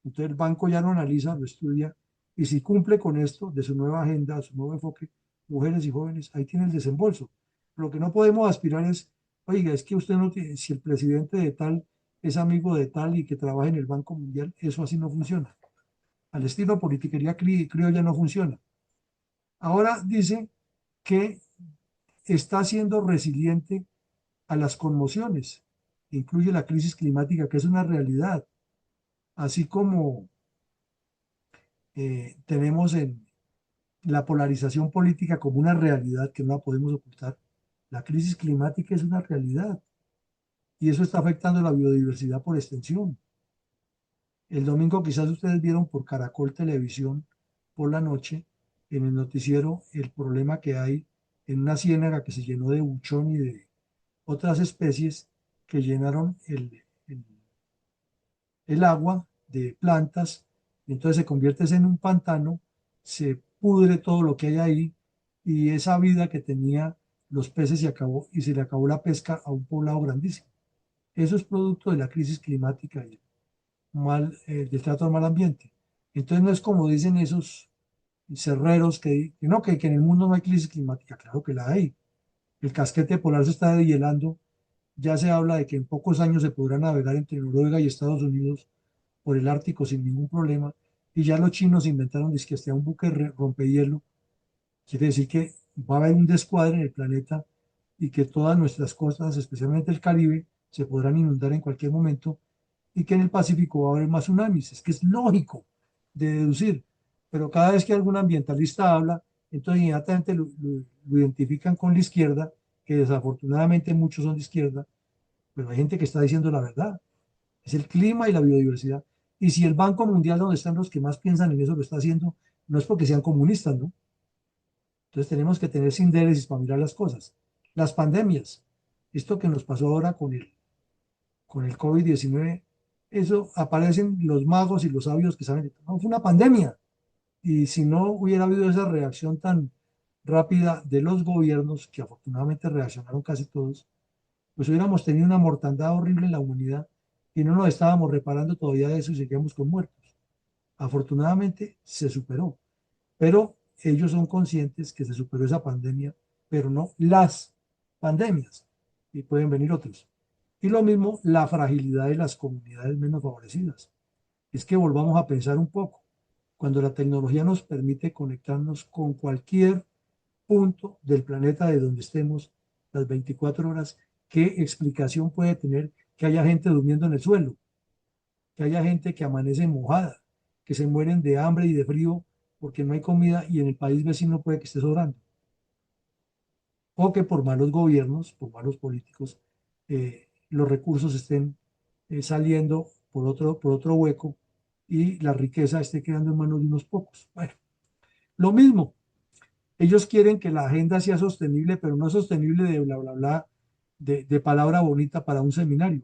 Entonces el banco ya lo analiza, lo estudia y si cumple con esto de su nueva agenda, su nuevo enfoque, mujeres y jóvenes, ahí tiene el desembolso. Lo que no podemos aspirar es, oiga, es que usted no tiene, si el presidente de tal es amigo de tal y que trabaja en el Banco Mundial, eso así no funciona. Al estilo politiquería criolla no funciona. Ahora dice que está siendo resiliente a las conmociones, incluye la crisis climática, que es una realidad, así como tenemos en la polarización política como una realidad que no la podemos ocultar. La crisis climática es una realidad y eso está afectando la biodiversidad por extensión. El domingo quizás ustedes vieron por Caracol Televisión por la noche en el noticiero el problema que hay en una ciénaga que se llenó de buchón y de otras especies que llenaron el agua de plantas, y entonces se convierte en un pantano, se pudre todo lo que hay ahí y esa vida que tenía los peces se acabó y se le acabó la pesca a un poblado grandísimo. Eso es producto de la crisis climática y del trato al mal ambiente. Entonces no es como dicen esos cerreros que no, que en el mundo no hay crisis climática, claro que la hay. El casquete polar se está deshielando, ya se habla de que en pocos años se podrá navegar entre Noruega y Estados Unidos por el Ártico sin ningún problema, y ya los chinos inventaron que hasta un buque rompehielo, quiere decir que va a haber un descuadre en el planeta y que todas nuestras costas, especialmente el Caribe, se podrán inundar en cualquier momento y que en el Pacífico va a haber más tsunamis. Es que es lógico de deducir, pero cada vez que algún ambientalista habla, entonces inmediatamente lo identifican con la izquierda, que desafortunadamente muchos son de izquierda, pero hay gente que está diciendo la verdad. Es el clima y la biodiversidad. Y si el Banco Mundial, donde están los que más piensan en eso, lo está haciendo, no es porque sean comunistas, ¿no? Entonces tenemos que tener síntesis para mirar las cosas. Las pandemias, esto que nos pasó ahora con el COVID-19, eso aparecen los magos y los sabios que saben, no, fue una pandemia. Y si no hubiera habido esa reacción tan rápida de los gobiernos, que afortunadamente reaccionaron casi todos, pues hubiéramos tenido una mortandad horrible en la humanidad y no nos estábamos reparando todavía de eso y seguíamos con muertos. Afortunadamente se superó, pero ellos son conscientes que se superó esa pandemia, pero no las pandemias, y pueden venir otros. Y lo mismo la fragilidad de las comunidades menos favorecidas. Es que volvamos a pensar un poco. Cuando la tecnología nos permite conectarnos con cualquier punto del planeta de donde estemos las 24 horas, ¿qué explicación puede tener que haya gente durmiendo en el suelo? Que haya gente que amanece mojada, que se mueren de hambre y de frío porque no hay comida y en el país vecino puede que esté sobrando. O que por malos gobiernos, por malos políticos, los recursos estén saliendo por otro hueco y la riqueza esté quedando en manos de unos pocos. Bueno, Lo mismo, ellos quieren que la agenda sea sostenible, pero no sostenible de bla, bla, bla, de palabra bonita para un seminario,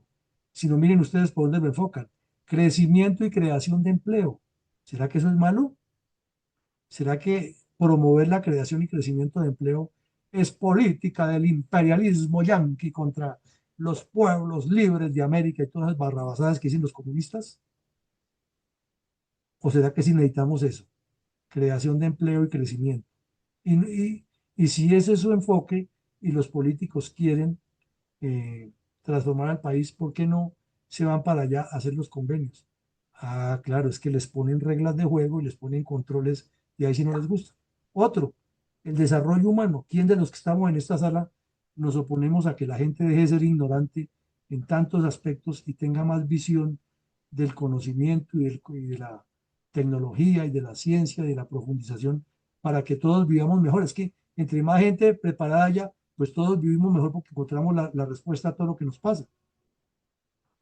sino miren ustedes por dónde me enfocan. Crecimiento y creación de empleo. ¿Será que eso es malo? ¿Será que promover la creación y crecimiento de empleo es política del imperialismo yanqui contra los pueblos libres de América y todas las barrabasadas que dicen los comunistas? ¿O será que sí necesitamos eso? Creación de empleo y crecimiento. Y, y, y si ese es su enfoque y los políticos quieren transformar al país, ¿por qué no se van para allá a hacer los convenios? Ah, claro, es que les ponen reglas de juego y les ponen controles y ahí sí no les gusta. Otro, el desarrollo humano. ¿Quién de los que estamos en esta sala nos oponemos a que la gente deje de ser ignorante en tantos aspectos y tenga más visión del conocimiento y de la tecnología y de la ciencia y de la profundización para que todos vivamos mejor? Es que entre más gente preparada haya, pues todos vivimos mejor porque encontramos la respuesta a todo lo que nos pasa.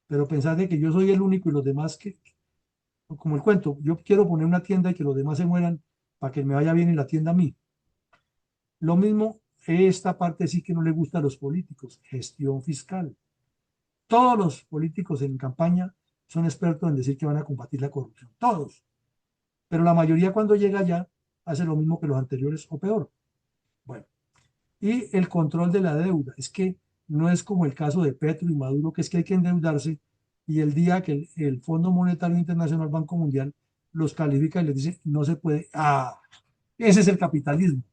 Pero pensar de que yo soy el único y los demás como el cuento, yo quiero poner una tienda y que los demás se mueran para que me vaya bien en la tienda a mí. Lo mismo, esta parte sí que no le gusta a los políticos, gestión fiscal. Todos los políticos en campaña son expertos en decir que van a combatir la corrupción, todos. Pero la mayoría cuando llega allá hace lo mismo que los anteriores o peor. Bueno, y el control de la deuda. Es que no es como el caso de Petro y Maduro, que es que hay que endeudarse y el día que el Fondo Monetario Internacional, Banco Mundial, los califica y les dice, no se puede. Ah, ese es el capitalismo.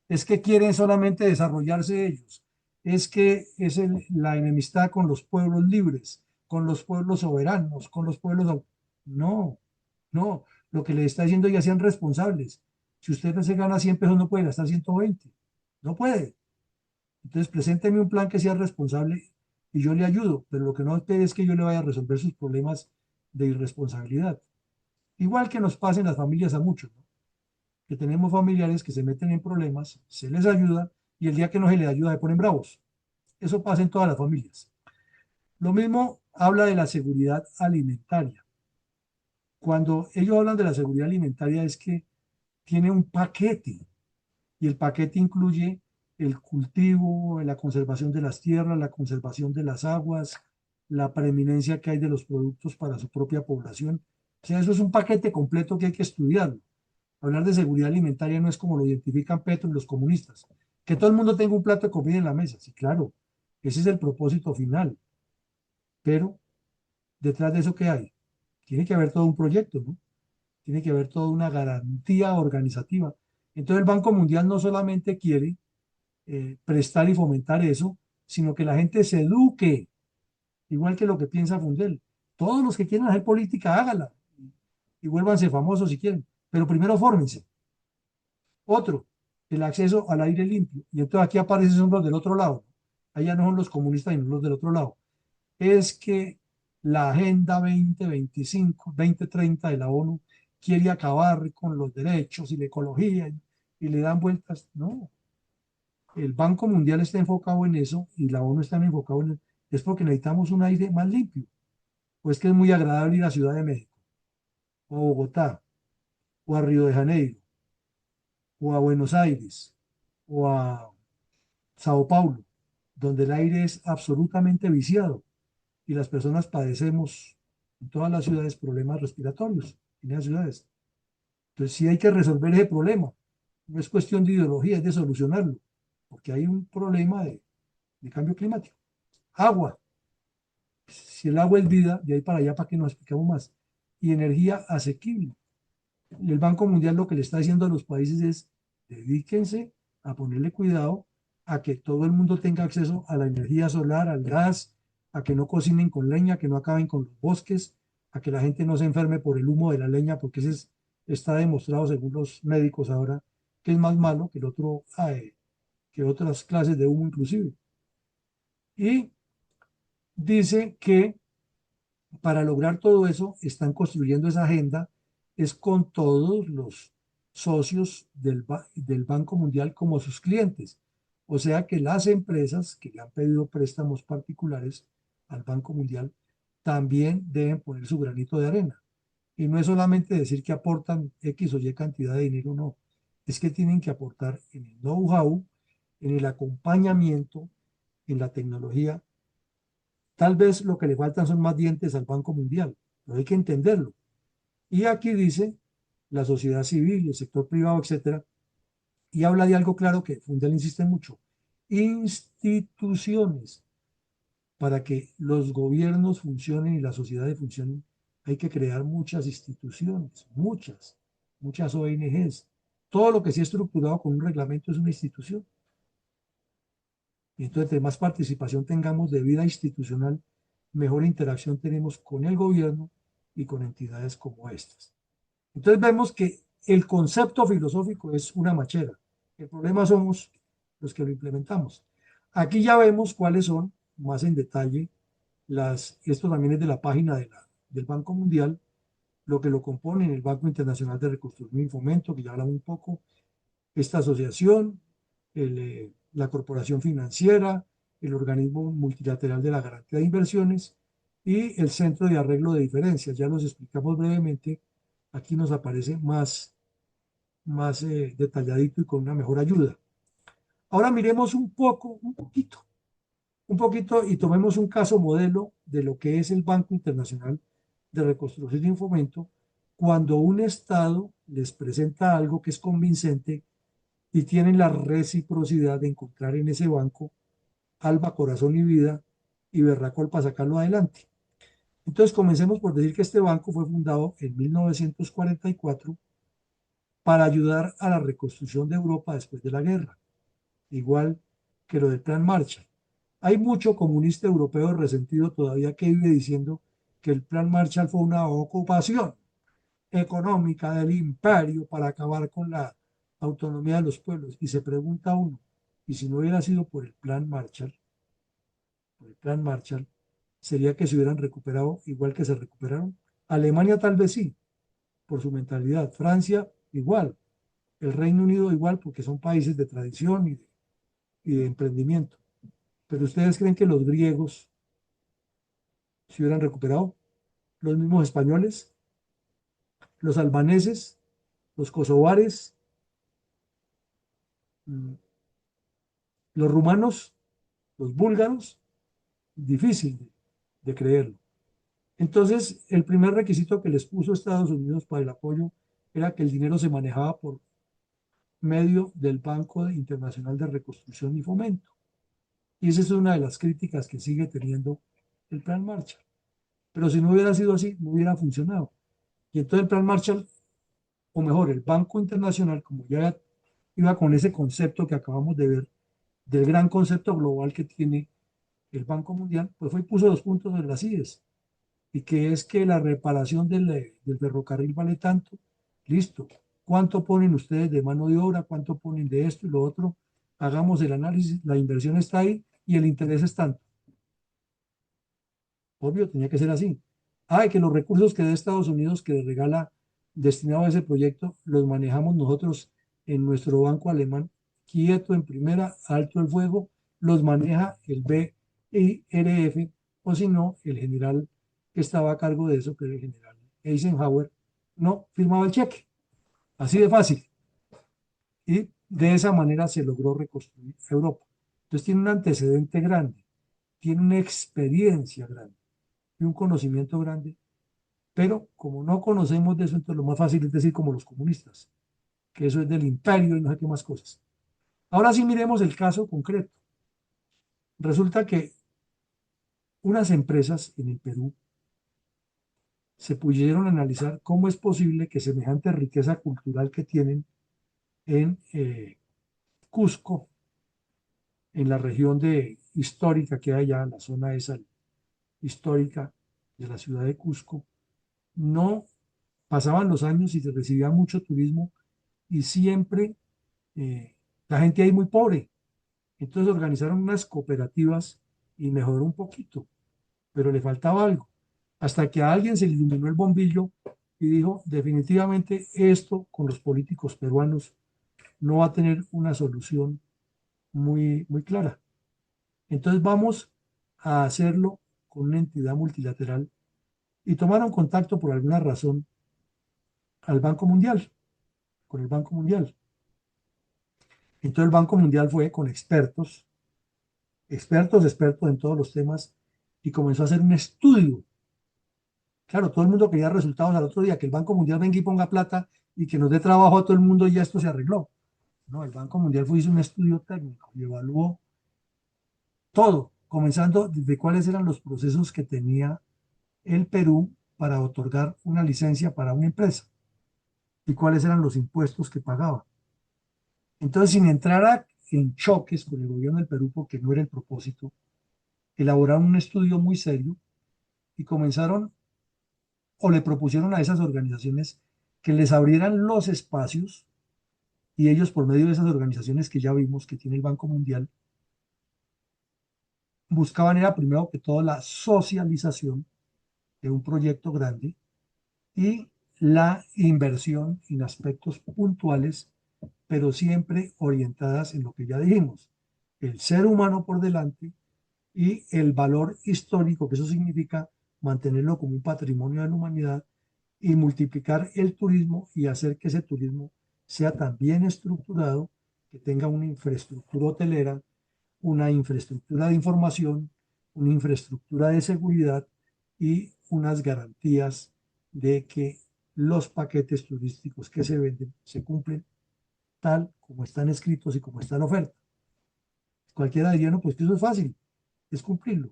Es que quieren solamente desarrollarse ellos. Es que es la enemistad con los pueblos libres, con los pueblos soberanos, con los pueblos... No, no. Lo que le está diciendo ya sean responsables. Si usted no se gana 100 pesos, no puede gastar 120. No puede. Entonces, presénteme un plan que sea responsable y yo le ayudo, pero lo que no espere es que yo le vaya a resolver sus problemas de irresponsabilidad. Igual que nos pasa en las familias a muchos, ¿no? Que tenemos familiares que se meten en problemas, se les ayuda y el día que no se les ayuda se ponen bravos. Eso pasa en todas las familias. Lo mismo habla de la seguridad alimentaria. Cuando ellos hablan de la seguridad alimentaria es que tiene un paquete y el paquete incluye el cultivo, la conservación de las tierras, la conservación de las aguas, la preeminencia que hay de los productos para su propia población. O sea, eso es un paquete completo que hay que estudiar. Hablar de seguridad alimentaria no es como lo identifican Petro y los comunistas. Que todo el mundo tenga un plato de comida en la mesa. Sí, claro, ese es el propósito final. Pero detrás de eso, ¿qué hay? Tiene que haber todo un proyecto, ¿no? Tiene que haber toda una garantía organizativa. Entonces el Banco Mundial no solamente quiere prestar y fomentar eso, sino que la gente se eduque, igual que lo que piensa Fundel. Todos los que quieran hacer política, hágala y vuélvanse famosos si quieren, pero primero fórmense. Otro, el acceso al aire limpio. Y entonces aquí aparecen son los del otro lado. Allá no son los comunistas, sino los del otro lado. Es que la Agenda 2025, 2030 de la ONU quiere acabar con los derechos y la ecología y le dan vueltas. No, el Banco Mundial está enfocado en eso y la ONU está enfocado en eso. Es porque necesitamos un aire más limpio. Pues que es muy agradable ir a Ciudad de México, o a Bogotá, o a Río de Janeiro, o a Buenos Aires, o a Sao Paulo, donde el aire es absolutamente viciado y las personas padecemos en todas las ciudades problemas respiratorios, en esas ciudades. Entonces sí hay que resolver ese problema. No es cuestión de ideología, es de solucionarlo, porque hay un problema de cambio climático. Agua. Si el agua es vida, de ahí para allá, ¿para que nos explicamos más? Y energía asequible. El Banco Mundial lo que le está diciendo a los países es, dedíquense a ponerle cuidado a que todo el mundo tenga acceso a la energía solar, al gas, a que no cocinen con leña, que no acaben con los bosques, a que la gente no se enferme por el humo de la leña, porque está demostrado según los médicos ahora que es más malo que el otro, que otras clases de humo inclusive. Y dice que para lograr todo eso, están construyendo esa agenda, es con todos los socios del Banco Mundial como sus clientes. O sea que las empresas que le han pedido préstamos particulares al Banco Mundial también deben poner su granito de arena. Y no es solamente decir que aportan X o Y cantidad de dinero, no. es que tienen que aportar en el know-how, en el acompañamiento, en la tecnología. Tal vez lo que le faltan son más dientes al Banco Mundial, pero hay que entenderlo. Y aquí dice la sociedad civil, el sector privado, etcétera, y habla de algo claro que Fundel insiste mucho: instituciones. Para que los gobiernos funcionen y las sociedades funcionen, hay que crear muchas instituciones, muchas ONGs. Todo lo que sea estructurado con un reglamento es una institución. Y entonces, entre más participación tengamos de vida institucional, mejor interacción tenemos con el gobierno y con entidades como estas. Entonces vemos que el concepto filosófico es una machera. El problema somos los que lo implementamos. Aquí ya vemos cuáles son, más en detalle, esto también es de la página del Banco Mundial, lo que lo componen: el Banco Internacional de Reconstrucción y Fomento, que ya hablamos un poco, esta asociación, la Corporación Financiera, el Organismo Multilateral de la Garantía de Inversiones y el Centro de Arreglo de Diferencias. Ya los explicamos brevemente, aquí nos aparece más detalladito y con una mejor ayuda. Ahora miremos un poquito y tomemos un caso modelo de lo que es el Banco Internacional de Reconstrucción y Fomento cuando un Estado les presenta algo que es convincente y tienen la reciprocidad de encontrar en ese banco alma, corazón y vida y berracol para sacarlo adelante. Entonces comencemos por decir que este banco fue fundado en 1944 para ayudar a la reconstrucción de Europa después de la guerra, igual que lo del Plan Marshall. Hay mucho comunista europeo resentido todavía que vive diciendo que el Plan Marshall fue una ocupación económica del imperio para acabar con la autonomía de los pueblos. Y se pregunta uno, ¿y si no hubiera sido por el Plan Marshall, sería que se hubieran recuperado igual que se recuperaron? Alemania tal vez sí, por su mentalidad. Francia igual. El Reino Unido igual, porque son países de tradición y de emprendimiento. Pero ¿ustedes creen que los griegos se hubieran recuperado? Los mismos españoles, los albaneses, los kosovares, mm, los rumanos, los búlgaros. Difícil de creerlo. Entonces, el primer requisito que les puso Estados Unidos para el apoyo era que el dinero se manejaba por medio del Banco Internacional de Reconstrucción y Fomento. Y esa es una de las críticas que sigue teniendo el Plan Marshall. Pero si no hubiera sido así, no hubiera funcionado. Y entonces el Plan Marshall, o mejor, el Banco Internacional, como ya iba con ese concepto que acabamos de ver, del gran concepto global que tiene el Banco Mundial, pues fue y puso los puntos de las IES. Y que es que la reparación del ferrocarril vale tanto. Listo. ¿Cuánto ponen ustedes de mano de obra? ¿Cuánto ponen de esto y lo otro? Hagamos el análisis. La inversión está ahí y el interés es tanto. Obvio, tenía que ser así. Ah, que los recursos que da Estados Unidos, que regala destinado a ese proyecto, los manejamos nosotros en nuestro banco alemán, quieto en primera, alto el fuego, los maneja el BIRF, o si no, el general que estaba a cargo de eso, que era el general Eisenhower, no firmaba el cheque. Así de fácil. Y de esa manera se logró reconstruir Europa. Entonces tiene un antecedente grande, tiene una experiencia grande y un conocimiento grande, pero como no conocemos de eso, entonces lo más fácil es decir como los comunistas, que eso es del imperio y no sé qué más cosas. Ahora sí miremos el caso concreto. Resulta que unas empresas en el Perú se pudieron analizar cómo es posible que semejante riqueza cultural que tienen en Cusco, en la región histórica que hay allá, la zona esa histórica de la ciudad de Cusco, no pasaban los años y se recibía mucho turismo y siempre eh, la gente ahí muy pobre. Entonces organizaron unas cooperativas y mejoró un poquito, pero le faltaba algo. Hasta que a alguien se le iluminó el bombillo y dijo, definitivamente esto con los políticos peruanos no va a tener una solución muy clara. Entonces vamos a hacerlo con una entidad multilateral y tomaron contacto por alguna razón al Banco Mundial, con el Banco Mundial. Entonces el Banco Mundial fue con expertos, expertos en todos los temas, y comenzó a hacer un estudio. Claro, todo el mundo quería resultados al otro día, que el Banco Mundial venga y ponga plata y que nos dé trabajo a todo el mundo y ya esto se arregló. No, el Banco Mundial fue, hizo un estudio técnico y evaluó todo, comenzando desde cuáles eran los procesos que tenía el Perú para otorgar una licencia para una empresa y cuáles eran los impuestos que pagaba. Entonces, sin entrar en choques con el gobierno del Perú, porque no era el propósito, elaboraron un estudio muy serio y comenzaron o le propusieron a esas organizaciones que les abrieran los espacios y ellos por medio de esas organizaciones que ya vimos que tiene el Banco Mundial, buscaban era primero que todo la socialización de un proyecto grande y la inversión en aspectos puntuales, pero siempre orientadas en lo que ya dijimos, el ser humano por delante y el valor histórico, que eso significa mantenerlo como un patrimonio de la humanidad y multiplicar el turismo y hacer que ese turismo sea tan bien estructurado, que tenga una infraestructura hotelera, una infraestructura de información, una infraestructura de seguridad y unas garantías de que los paquetes turísticos que se venden se cumplen tal como están escritos y como está en oferta. Cualquiera diría, no, pues que eso es fácil, es cumplirlo.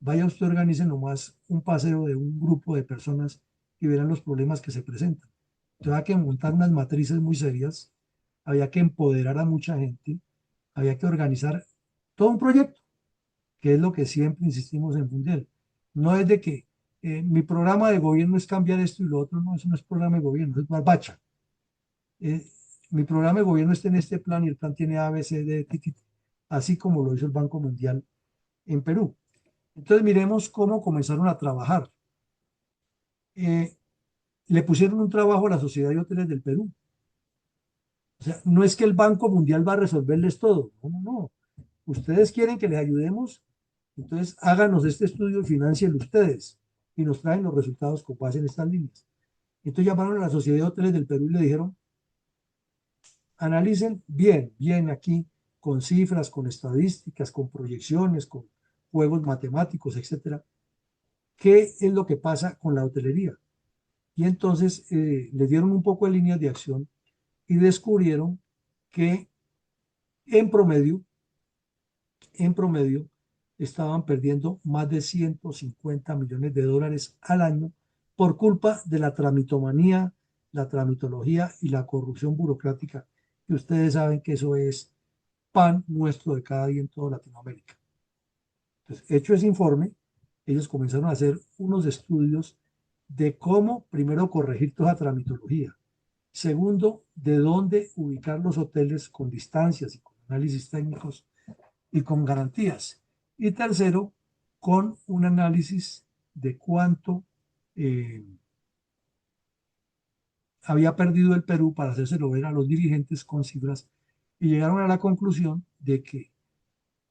Vaya usted, organice nomás un paseo de un grupo de personas y verán los problemas que se presentan. Entonces, había que montar unas matrices muy serias, había que empoderar a mucha gente, había que organizar todo un proyecto, que es lo que siempre insistimos en Fundiel. No es de que mi programa de gobierno es cambiar esto y lo otro, no, eso no es programa de gobierno, es barbacha. Eh, Mi programa de gobierno está en este plan y el plan tiene A, B, C, D, T, T, T, así como lo hizo el Banco Mundial en Perú. Entonces miremos cómo comenzaron a trabajar. Eh, Le pusieron un trabajo a la Sociedad de Hoteles del Perú. O sea, no es que el Banco Mundial va a resolverles todo. No, no, no. Ustedes quieren que les ayudemos, entonces háganos este estudio y financienlo ustedes. Y nos traen los resultados con base en estas líneas. Entonces llamaron a la Sociedad de Hoteles del Perú y le dijeron, analicen bien, bien aquí, con cifras, con estadísticas, con proyecciones, con juegos matemáticos, etcétera, qué es lo que pasa con la hotelería. Y entonces le dieron un poco de líneas de acción y descubrieron que en promedio, en promedio, estaban perdiendo más de 150 millones de dólares al año por culpa de la tramitomanía, la tramitología y la corrupción burocrática. Y ustedes saben que eso es pan nuestro de cada día en toda Latinoamérica. Entonces, hecho ese informe, ellos comenzaron a hacer unos estudios de cómo primero corregir toda la tramitología. Segundo, de dónde ubicar los hoteles con distancias y con análisis técnicos y con garantías. Y tercero, con un análisis de cuánto eh, había perdido el Perú para hacérselo ver a los dirigentes con cifras y llegaron a la conclusión de que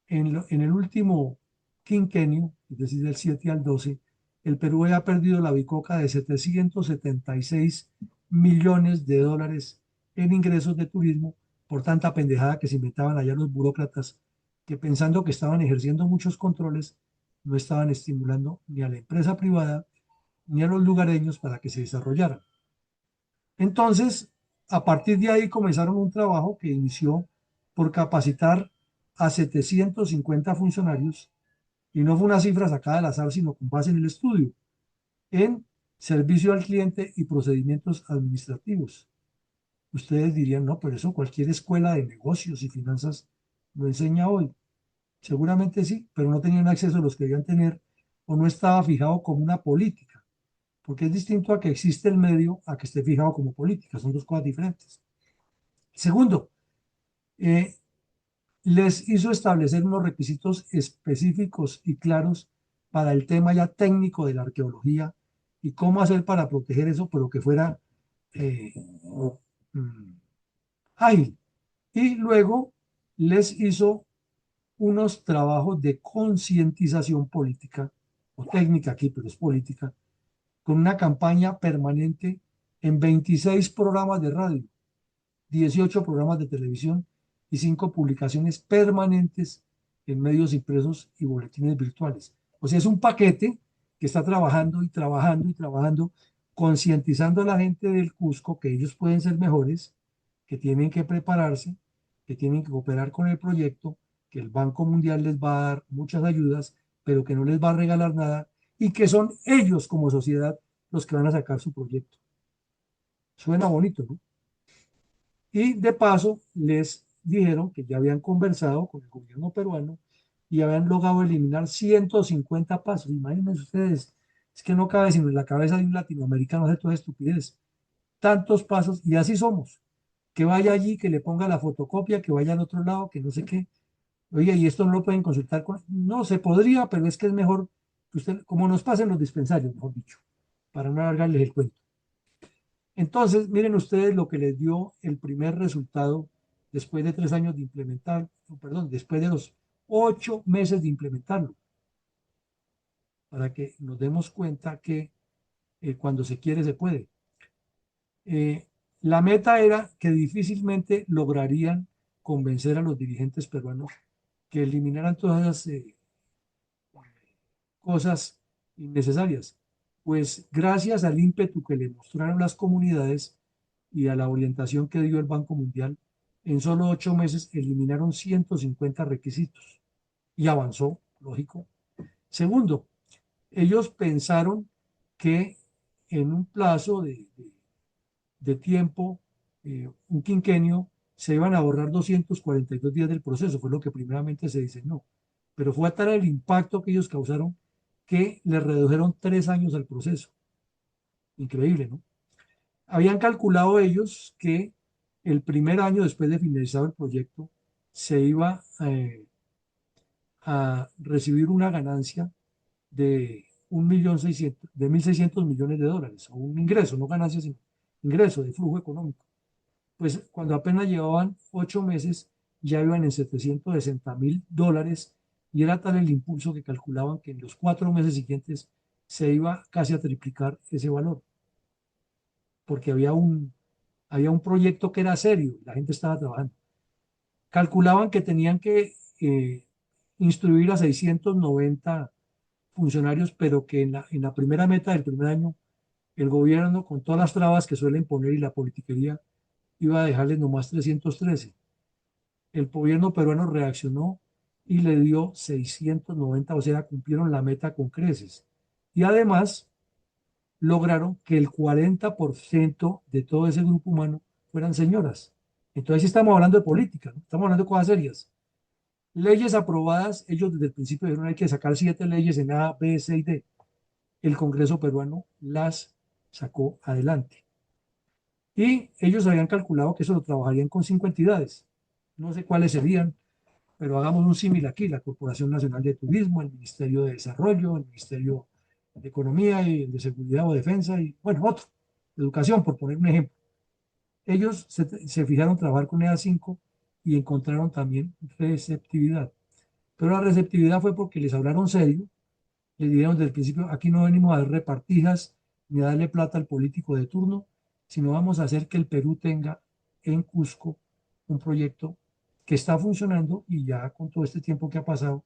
en el último quinquenio, es decir, del 7 al 12, el Perú había perdido la bicoca de 776 millones de dólares en ingresos de turismo por tanta pendejada que se inventaban allá los burócratas, que pensando que estaban ejerciendo muchos controles, no estaban estimulando ni a la empresa privada ni a los lugareños para que se desarrollaran. Entonces, a partir de ahí comenzaron un trabajo que inició por capacitar a 750 funcionarios, y no fue una cifra sacada al azar, sino con base en el estudio, en servicio al cliente y procedimientos administrativos. Ustedes dirían, no, pero eso cualquier escuela de negocios y finanzas lo enseña hoy. Seguramente sí, pero no tenían acceso a los que debían tener o no estaba fijado como una política, porque es distinto a que existe el medio a que esté fijado como política, son dos cosas diferentes. Segundo, eh, les hizo establecer unos requisitos específicos y claros para el tema ya técnico de la arqueología y cómo hacer para proteger eso, pero que fuera eh, mm, ágil. Y luego les hizo unos trabajos de concientización política, o técnica aquí, pero es política, con una campaña permanente en 26 programas de radio, 18 programas de televisión y 5 publicaciones permanentes en medios impresos y boletines virtuales. O sea, es un paquete que está trabajando y trabajando y trabajando, concientizando a la gente del Cusco que ellos pueden ser mejores, que tienen que prepararse, que tienen que cooperar con el proyecto, que el Banco Mundial les va a dar muchas ayudas, pero que no les va a regalar nada y que son ellos como sociedad los que van a sacar su proyecto. Suena bonito, ¿no? Y de paso les dijeron que ya habían conversado con el gobierno peruano y habían logrado eliminar 150 pasos. Imagínense ustedes, es que no cabe sino en la cabeza de un latinoamericano hacer toda estupidez. Tantos pasos y así somos. Que vaya allí, que le ponga la fotocopia, que vaya al otro lado, que no sé qué. Oye, y esto no lo pueden consultar con... No, se podría, pero es que es mejor que usted, como nos pasen los dispensarios, mejor dicho, para no alargarles el cuento. Entonces, miren ustedes lo que les dio el primer resultado después de 3 años de implementar, perdón, después de los 8 meses de implementarlo, para que nos demos cuenta que cuando se quiere se puede. Eh, la meta era que difícilmente lograrían convencer a los dirigentes peruanos que eliminaran todas esas cosas innecesarias. Pues gracias al ímpetu que le mostraron las comunidades y a la orientación que dio el Banco Mundial, en solo 8 meses eliminaron 150 requisitos y avanzó, lógico. Segundo, ellos pensaron que en un plazo de tiempo, un quinquenio, se iban a ahorrar 242 días del proceso, fue lo que primeramente se diseñó. Pero fue a tal el impacto que ellos causaron que le redujeron 3 años al proceso. Increíble, ¿no? Habían calculado ellos que el primer año después de finalizado el proyecto se iba a recibir una ganancia de 1.600.000 millones de dólares, o un ingreso, no ganancia, sino ingreso de flujo económico. Pues cuando apenas llevaban 8 meses, ya iban en 760.000 dólares y era tal el impulso que calculaban que en los 4 meses siguientes se iba casi a triplicar ese valor, porque había un proyecto que era serio, la gente estaba trabajando. Calculaban que tenían que instruir a 690 funcionarios, pero que en la primera meta del primer año, el gobierno, con todas las trabas que suelen poner y la politiquería, iba a dejarles nomás 313. El gobierno peruano reaccionó y le dio 690, o sea, cumplieron la meta con creces. Y además lograron que el 40% de todo ese grupo humano fueran señoras. Entonces sí estamos hablando de política, ¿no? Estamos hablando de cosas serias. Leyes aprobadas, ellos desde el principio dijeron hay que sacar 7 leyes en A, B, C y D. El Congreso peruano las sacó adelante. Y ellos habían calculado que eso lo trabajarían con 5 entidades. No sé cuáles serían, pero hagamos un símil aquí, la Corporación Nacional de Turismo, el Ministerio de Desarrollo, el Ministerio de Economía y el de Seguridad o Defensa, y bueno, otro, Educación, por poner un ejemplo. Ellos se fijaron trabajar con EA5 y encontraron también receptividad. Pero la receptividad fue porque les hablaron serio, les dijeron desde el principio, aquí no venimos a dar repartijas ni a darle plata al político de turno, sino vamos a hacer que el Perú tenga en Cusco un proyecto que está funcionando y ya con todo este tiempo que ha pasado,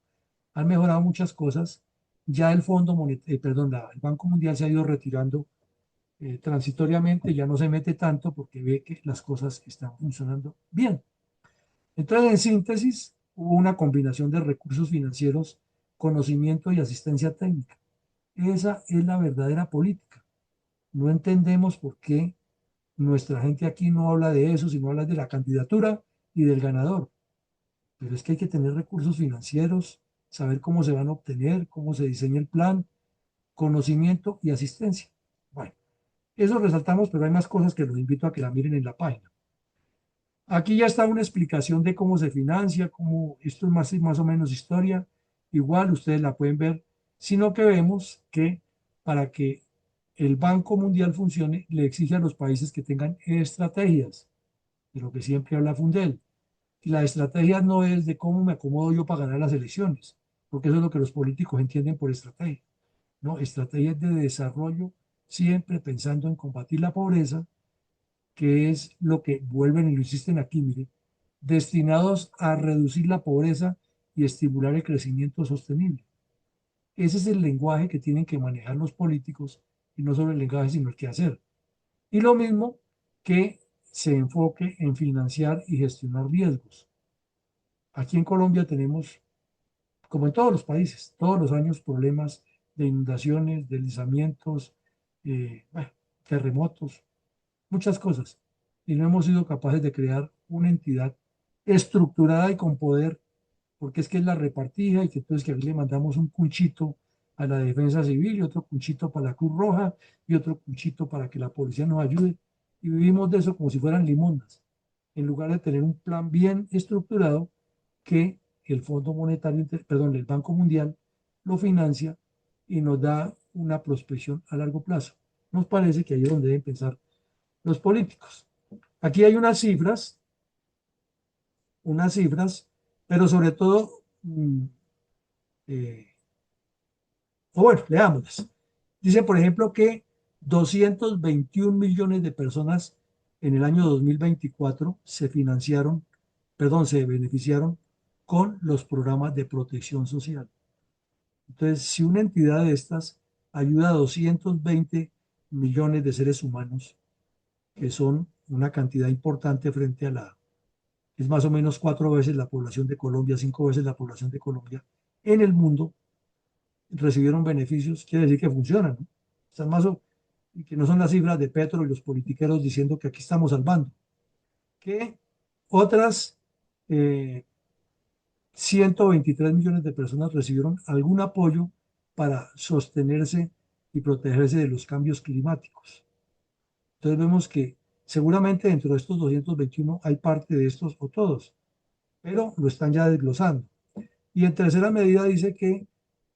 han mejorado muchas cosas. Ya el Fondo Monetario, perdón, el Banco Mundial se ha ido retirando transitoriamente, ya no se mete tanto porque ve que las cosas están funcionando bien. Entonces, en síntesis, hubo una combinación de recursos financieros, conocimiento y asistencia técnica. Esa es la verdadera política. No entendemos por qué nuestra gente aquí no habla de eso, sino habla de la candidatura y del ganador. Pero es que hay que tener recursos financieros, saber cómo se van a obtener, cómo se diseña el plan, conocimiento y asistencia. Bueno, eso resaltamos, pero hay más cosas que los invito a que la miren en la página. Aquí ya está una explicación de cómo se financia, cómo esto es más o menos historia. Igual ustedes la pueden ver, sino que vemos que para que el Banco Mundial funcione, le exige a los países que tengan estrategias, de lo que siempre habla Fundel. Y la estrategia no es de cómo me acomodo yo para ganar las elecciones, porque eso es lo que los políticos entienden por estrategia. No, estrategias de desarrollo, siempre pensando en combatir la pobreza, que es lo que vuelven y lo insisten aquí, mire, destinados a reducir la pobreza y estimular el crecimiento sostenible. Ese es el lenguaje que tienen que manejar los políticos y no solo el lenguaje, sino el que hacer. Y lo mismo que se enfoque en financiar y gestionar riesgos. Aquí en Colombia tenemos, como en todos los países, todos los años problemas de inundaciones, deslizamientos, bueno, terremotos, muchas cosas. Y no hemos sido capaces de crear una entidad estructurada y con poder, porque es que es la repartija y que entonces que aquí le mandamos un cunchito a la defensa civil y otro cunchito para la Cruz Roja y otro cunchito para que la policía nos ayude. Y vivimos de eso como si fueran limonas, en lugar de tener un plan bien estructurado que el Fondo Monetario, perdón, el Banco Mundial lo financia y nos da una prospección a largo plazo. Nos parece que ahí es donde deben pensar los políticos. Aquí hay unas cifras, pero sobre todo, eh, o bueno, leámoslas. Dice, por ejemplo, que 221 millones de personas en el año 2024 se financiaron, perdón, se beneficiaron con los programas de protección social. Entonces, si una entidad de estas ayuda a 220 millones de seres humanos, que son una cantidad importante frente a la, es más o menos 4 veces la población de Colombia, 5 veces la población de Colombia, en el mundo recibieron beneficios, quiere decir que funcionan, ¿no? Están más o, y que no son las cifras de Petro y los politiqueros diciendo que aquí estamos salvando, que otras 123 millones de personas recibieron algún apoyo para sostenerse y protegerse de los cambios climáticos. Entonces vemos que seguramente dentro de estos 221 hay parte de estos o todos, pero lo están ya desglosando. Y en tercera medida dice que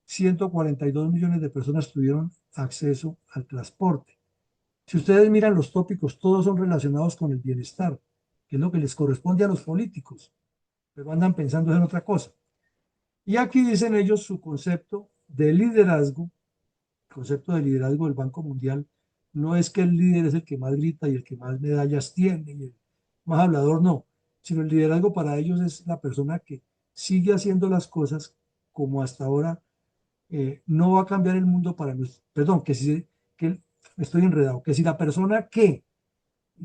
142 millones de personas tuvieron acceso al transporte. Si ustedes miran los tópicos, todos son relacionados con el bienestar, que es lo que les corresponde a los políticos, pero andan pensando en otra cosa. Y aquí dicen ellos su concepto de liderazgo del Banco Mundial, no es que el líder es el que más grita y el que más medallas tiene y el más hablador, no, sino el liderazgo para ellos es la persona que sigue haciendo las cosas como hasta ahora. No va a cambiar el mundo para nosotros, perdón, que si que estoy enredado, que si la persona que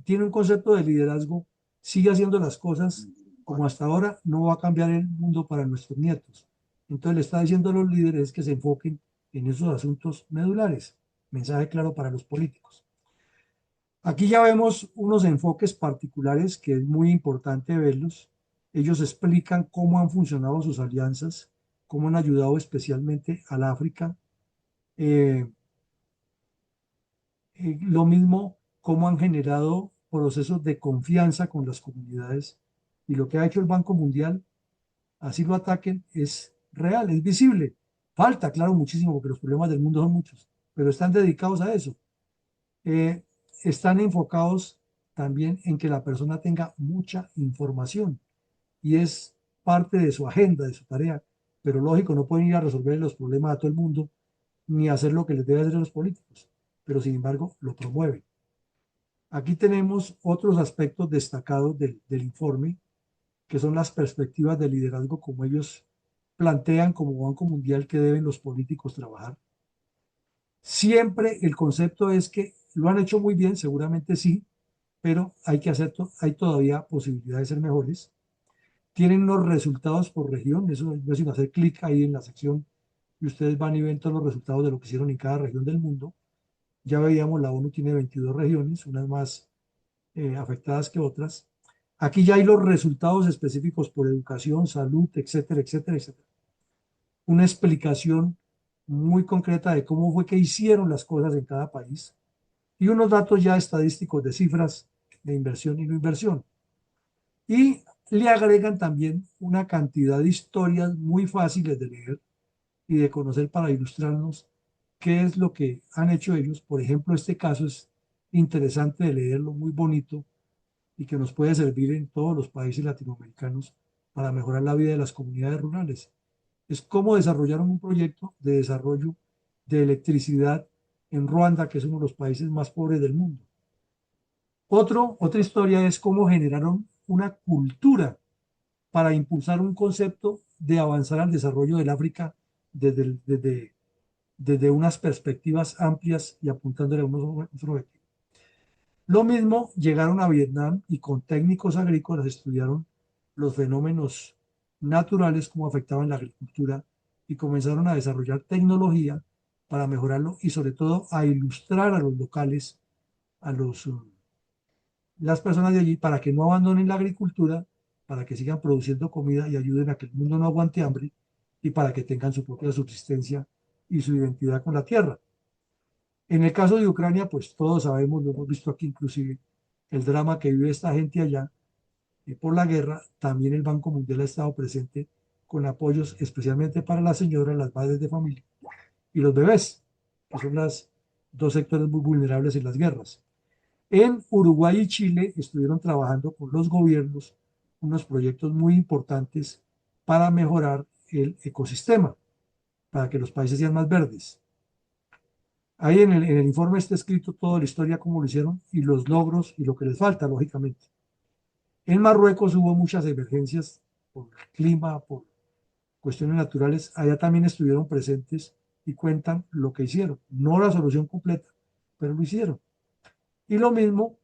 tiene un concepto de liderazgo sigue haciendo las cosas como hasta ahora, no va a cambiar el mundo para nuestros nietos. Entonces le está diciendo a los líderes que se enfoquen en esos asuntos medulares. Mensaje claro para los políticos. Aquí ya vemos unos enfoques particulares que es muy importante verlos. Ellos explican cómo han funcionado sus alianzas, cómo han ayudado especialmente al África. Eh, lo mismo, cómo han generado procesos de confianza con las comunidades. Y lo que ha hecho el Banco Mundial, así lo ataquen, es real, es visible. Falta, claro, muchísimo, porque los problemas del mundo son muchos, pero están dedicados a eso. Eh, Están enfocados también en que la persona tenga mucha información y es parte de su agenda, de su tarea. Pero lógico, no pueden ir a resolver los problemas a todo el mundo ni hacer lo que les debe hacer a los políticos, pero sin embargo lo promueven. Aquí tenemos otros aspectos destacados del informe, que son las perspectivas de liderazgo como ellos plantean como Banco Mundial que deben los políticos trabajar. Siempre el concepto es que lo han hecho muy bien, seguramente sí, pero hay que hacer, hay todavía posibilidades de ser mejores. Tienen los resultados por región, eso es sin hacer clic ahí en la sección y ustedes van y ven todos los resultados de lo que hicieron en cada región del mundo. Ya veíamos, la ONU tiene 22 regiones, unas más afectadas que otras. Aquí ya hay los resultados específicos por educación, salud, etcétera, etcétera, etcétera. Una explicación muy concreta de cómo fue que hicieron las cosas en cada país y unos datos ya estadísticos de cifras de inversión y no inversión. Y le agregan también una cantidad de historias muy fáciles de leer y de conocer para ilustrarnos qué es lo que han hecho ellos. Por ejemplo, este caso es interesante de leerlo, muy bonito, y que nos puede servir en todos los países latinoamericanos para mejorar la vida de las comunidades rurales. Es cómo desarrollaron un proyecto de desarrollo de electricidad en Ruanda, que es uno de los países más pobres del mundo. Otra historia es cómo generaron una cultura. para impulsar un concepto de avanzar al desarrollo del África desde unas perspectivas amplias y apuntándole a unos objetivos. Lo mismo llegaron a Vietnam y con técnicos agrícolas estudiaron los fenómenos naturales, cómo afectaban la agricultura y comenzaron a desarrollar tecnología para mejorarlo y sobre todo a ilustrar a los locales, a las personas de allí para que no abandonen la agricultura, para que sigan produciendo comida y ayuden a que el mundo no aguante hambre y para que tengan su propia subsistencia y su identidad con la tierra. En el caso de Ucrania, pues todos sabemos, lo hemos visto aquí inclusive, el drama que vive esta gente allá por la guerra. También el Banco Mundial ha estado presente con apoyos especialmente para las señoras, las madres de familia y los bebés, que son los dos sectores muy vulnerables en las guerras. En Uruguay y Chile estuvieron trabajando con los gobiernos unos proyectos muy importantes para mejorar el ecosistema, para que los países sean más verdes. Ahí en el informe está escrito toda la historia, cómo lo hicieron y los logros y lo que les falta, lógicamente. En Marruecos hubo muchas emergencias por el clima, por cuestiones naturales. Allá también estuvieron presentes y cuentan lo que hicieron. No la solución completa, pero lo hicieron. Y lo mismo,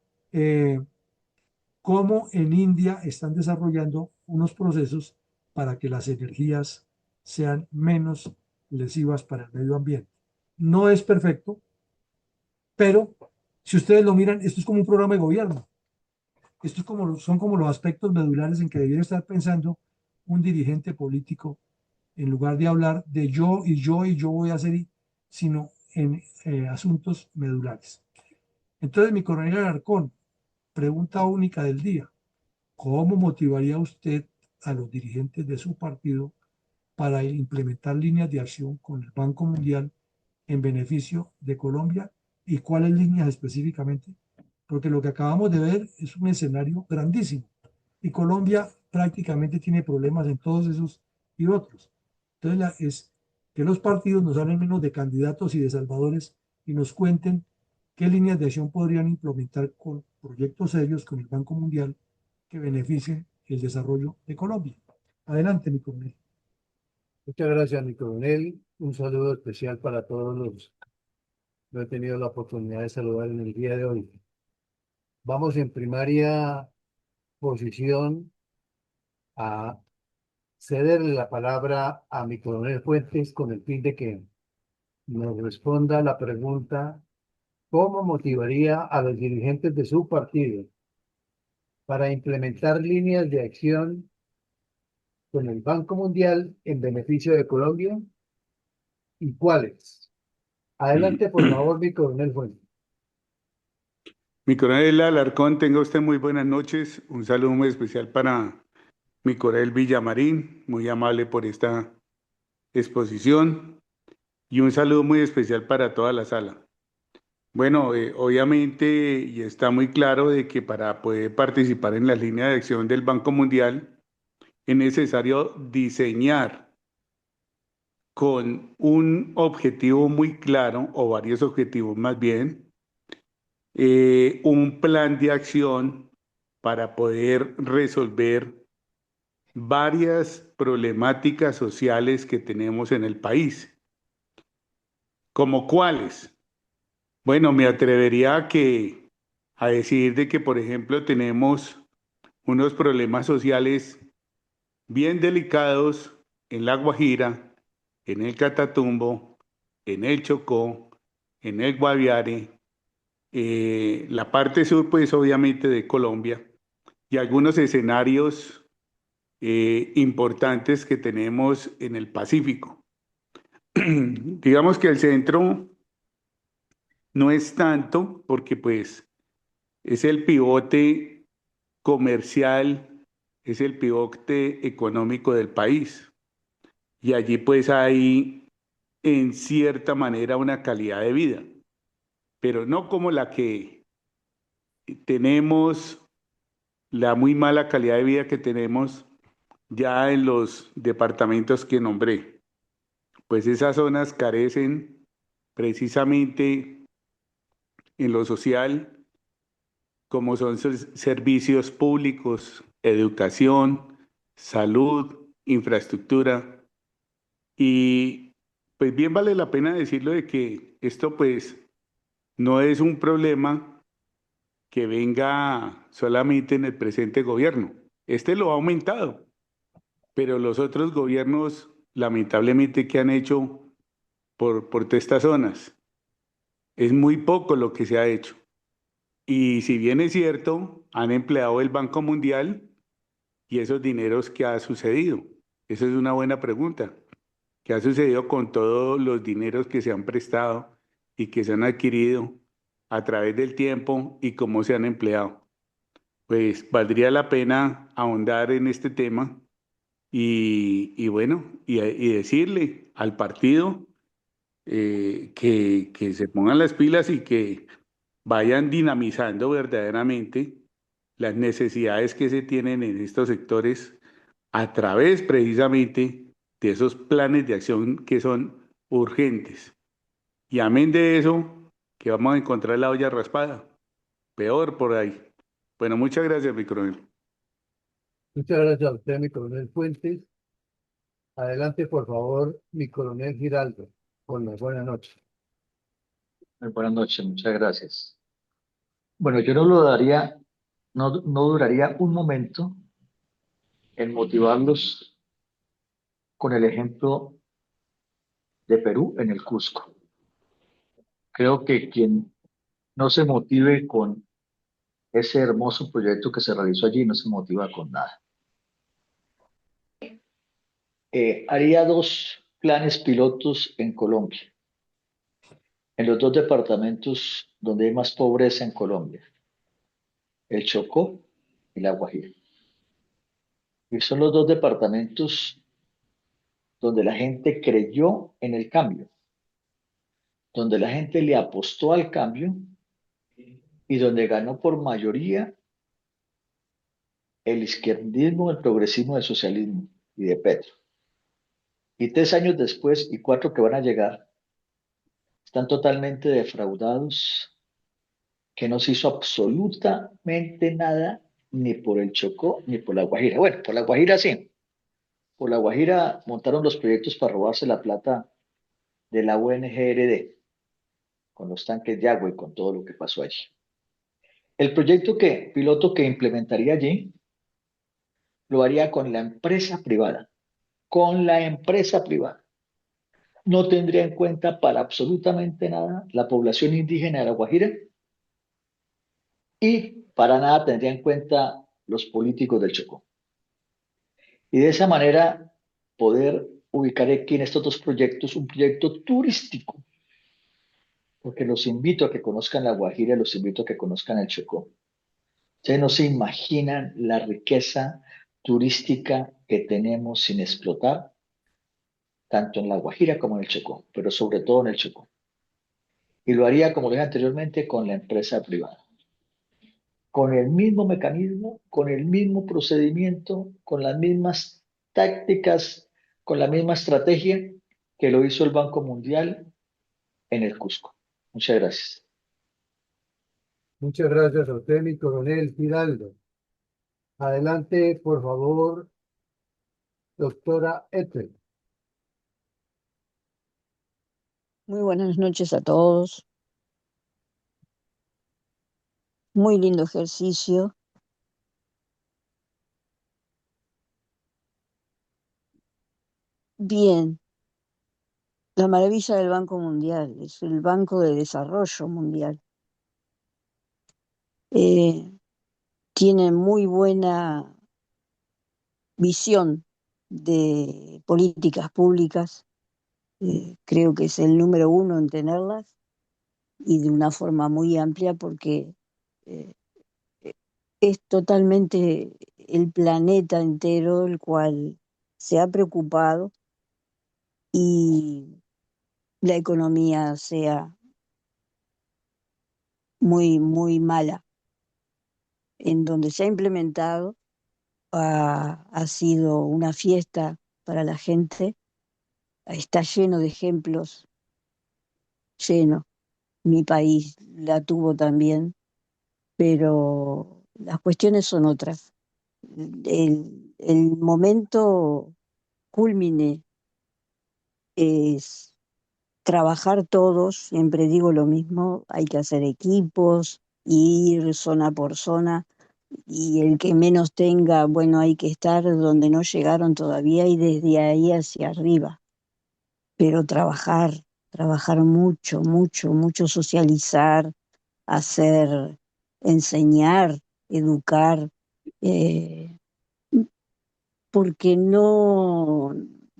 como en India están desarrollando unos procesos para que las energías sean menos lesivas para el medio ambiente. No es perfecto, pero si ustedes lo miran, esto es como un programa de gobierno. Esto es como, son como los aspectos medulares en que debiera estar pensando un dirigente político en lugar de hablar de yo y yo y yo voy a hacer, sino en asuntos medulares. Entonces, mi coronel Alarcón, pregunta única del día. ¿Cómo motivaría usted a los dirigentes de su partido para implementar líneas de acción con el Banco Mundial en beneficio de Colombia y cuáles líneas específicamente? Porque lo que acabamos de ver es un escenario grandísimo y Colombia prácticamente tiene problemas en todos esos y otros. Entonces es que los partidos nos hablen menos de candidatos y de salvadores y nos cuenten qué líneas de acción podrían implementar con proyectos serios con el Banco Mundial que beneficien el desarrollo de Colombia. Adelante, mi coronel. Muchas gracias, mi coronel. Un saludo especial para todos los que he tenido la oportunidad de saludar en el día de hoy. Vamos en primaria posición a cederle la palabra a mi coronel Fuentes con el fin de que nos responda la pregunta: ¿cómo motivaría a los dirigentes de su partido para implementar líneas de acción con el Banco Mundial en beneficio de Colombia y cuáles? Adelante, por favor, mi coronel Fuentes. Mi coronel Alarcón, tenga usted muy buenas noches. Un saludo muy especial para mi coronel Villamarín, muy amable por esta exposición. Y un saludo muy especial para toda la sala. Bueno, obviamente, y está muy claro de que para poder participar en la línea de acción del Banco Mundial es necesario diseñar con un objetivo muy claro, o varios objetivos más bien, un plan de acción para poder resolver varias problemáticas sociales que tenemos en el país. ¿Como cuáles? Bueno, me atrevería a decir de que, por ejemplo, tenemos unos problemas sociales bien delicados en La Guajira, en el Catatumbo, en el Chocó, en el Guaviare, la parte sur, pues obviamente de Colombia, y algunos escenarios importantes que tenemos en el Pacífico. Digamos que el centro no es tanto porque pues es el pivote comercial, es el pivote económico del país. Y allí pues hay en cierta manera una calidad de vida, pero no como la que tenemos, la muy mala calidad de vida que tenemos ya en los departamentos que nombré. Pues esas zonas carecen precisamente en lo social, como son servicios públicos, educación, salud, infraestructura. Y pues bien vale la pena decirlo de que esto pues no es un problema que venga solamente en el presente gobierno. Este lo ha aumentado, pero los otros gobiernos, lamentablemente, ¿qué han hecho por todas estas zonas? Es muy poco lo que se ha hecho. Y si bien es cierto, han empleado el Banco Mundial y esos dineros, ¿qué ha sucedido? Esa es una buena pregunta. ¿Qué ha sucedido con todos los dineros que se han prestado y que se han adquirido a través del tiempo y cómo se han empleado? Pues valdría la pena ahondar en este tema y bueno, y decirle al partido que se pongan las pilas y que vayan dinamizando verdaderamente las necesidades que se tienen en estos sectores a través precisamente de esos planes de acción que son urgentes. Y amén de eso, que vamos a encontrar la olla raspada, peor por ahí. Bueno, muchas gracias, mi coronel. Muchas gracias a usted, mi coronel Fuentes. Adelante, por favor, mi coronel Giraldo, con la buena noche. Muy buenas noches, muchas gracias. Bueno, yo no lo daría, no duraría un momento en motivarlos con el ejemplo de Perú en el Cusco. Creo que quien no se motive con ese hermoso proyecto que se realizó allí no se motiva con nada. Haría dos planes pilotos en Colombia, en los dos departamentos donde hay más pobreza en Colombia, el Chocó y la Guajira. Y son los dos departamentos donde la gente creyó en el cambio, donde la gente le apostó al cambio y donde ganó por mayoría el izquierdismo, el progresismo, el socialismo y de Petro. Y 3 años después y 4 que van a llegar, están totalmente defraudados, que no se hizo absolutamente nada ni por el Chocó ni por la Guajira. Bueno, por la Guajira sí. Por la Guajira montaron los proyectos para robarse la plata de la UNGRD, con los tanques de agua y con todo lo que pasó allí. El proyecto piloto que implementaría allí lo haría con la empresa privada, con la empresa privada. No tendría en cuenta para absolutamente nada la población indígena de La Guajira y para nada tendría en cuenta los políticos del Chocó. Y de esa manera poder ubicar aquí en estos dos proyectos un proyecto turístico, porque los invito a que conozcan La Guajira, los invito a que conozcan el Chocó. Ustedes no se imaginan la riqueza turística que tenemos sin explotar, tanto en La Guajira como en el Chocó, pero sobre todo en el Chocó. Y lo haría, como lo dije anteriormente, con la empresa privada. Con el mismo mecanismo, con el mismo procedimiento, con las mismas tácticas, con la misma estrategia que lo hizo el Banco Mundial en el Cusco. Muchas gracias. Muchas gracias a usted, mi coronel Giraldo. Adelante, por favor, doctora Ethel. Muy buenas noches a todos. Muy lindo ejercicio. Bien, la maravilla del Banco Mundial es el Banco de Desarrollo Mundial. Tiene muy buena visión de políticas públicas. Creo que es el número uno en tenerlas y de una forma muy amplia porque eh, es totalmente el planeta entero el cual se ha preocupado y la economía sea muy, muy mala. En donde se ha implementado ha sido una fiesta para la gente, está lleno de ejemplos, lleno. Mi país la tuvo también, pero las cuestiones son otras. el momento cúlmine es trabajar todos, siempre digo lo mismo, hay que hacer equipos, ir zona por zona, y el que menos tenga, bueno, hay que estar donde no llegaron todavía y desde ahí hacia arriba, pero trabajar mucho, mucho, mucho, socializar, hacer, enseñar, educar, eh, porque no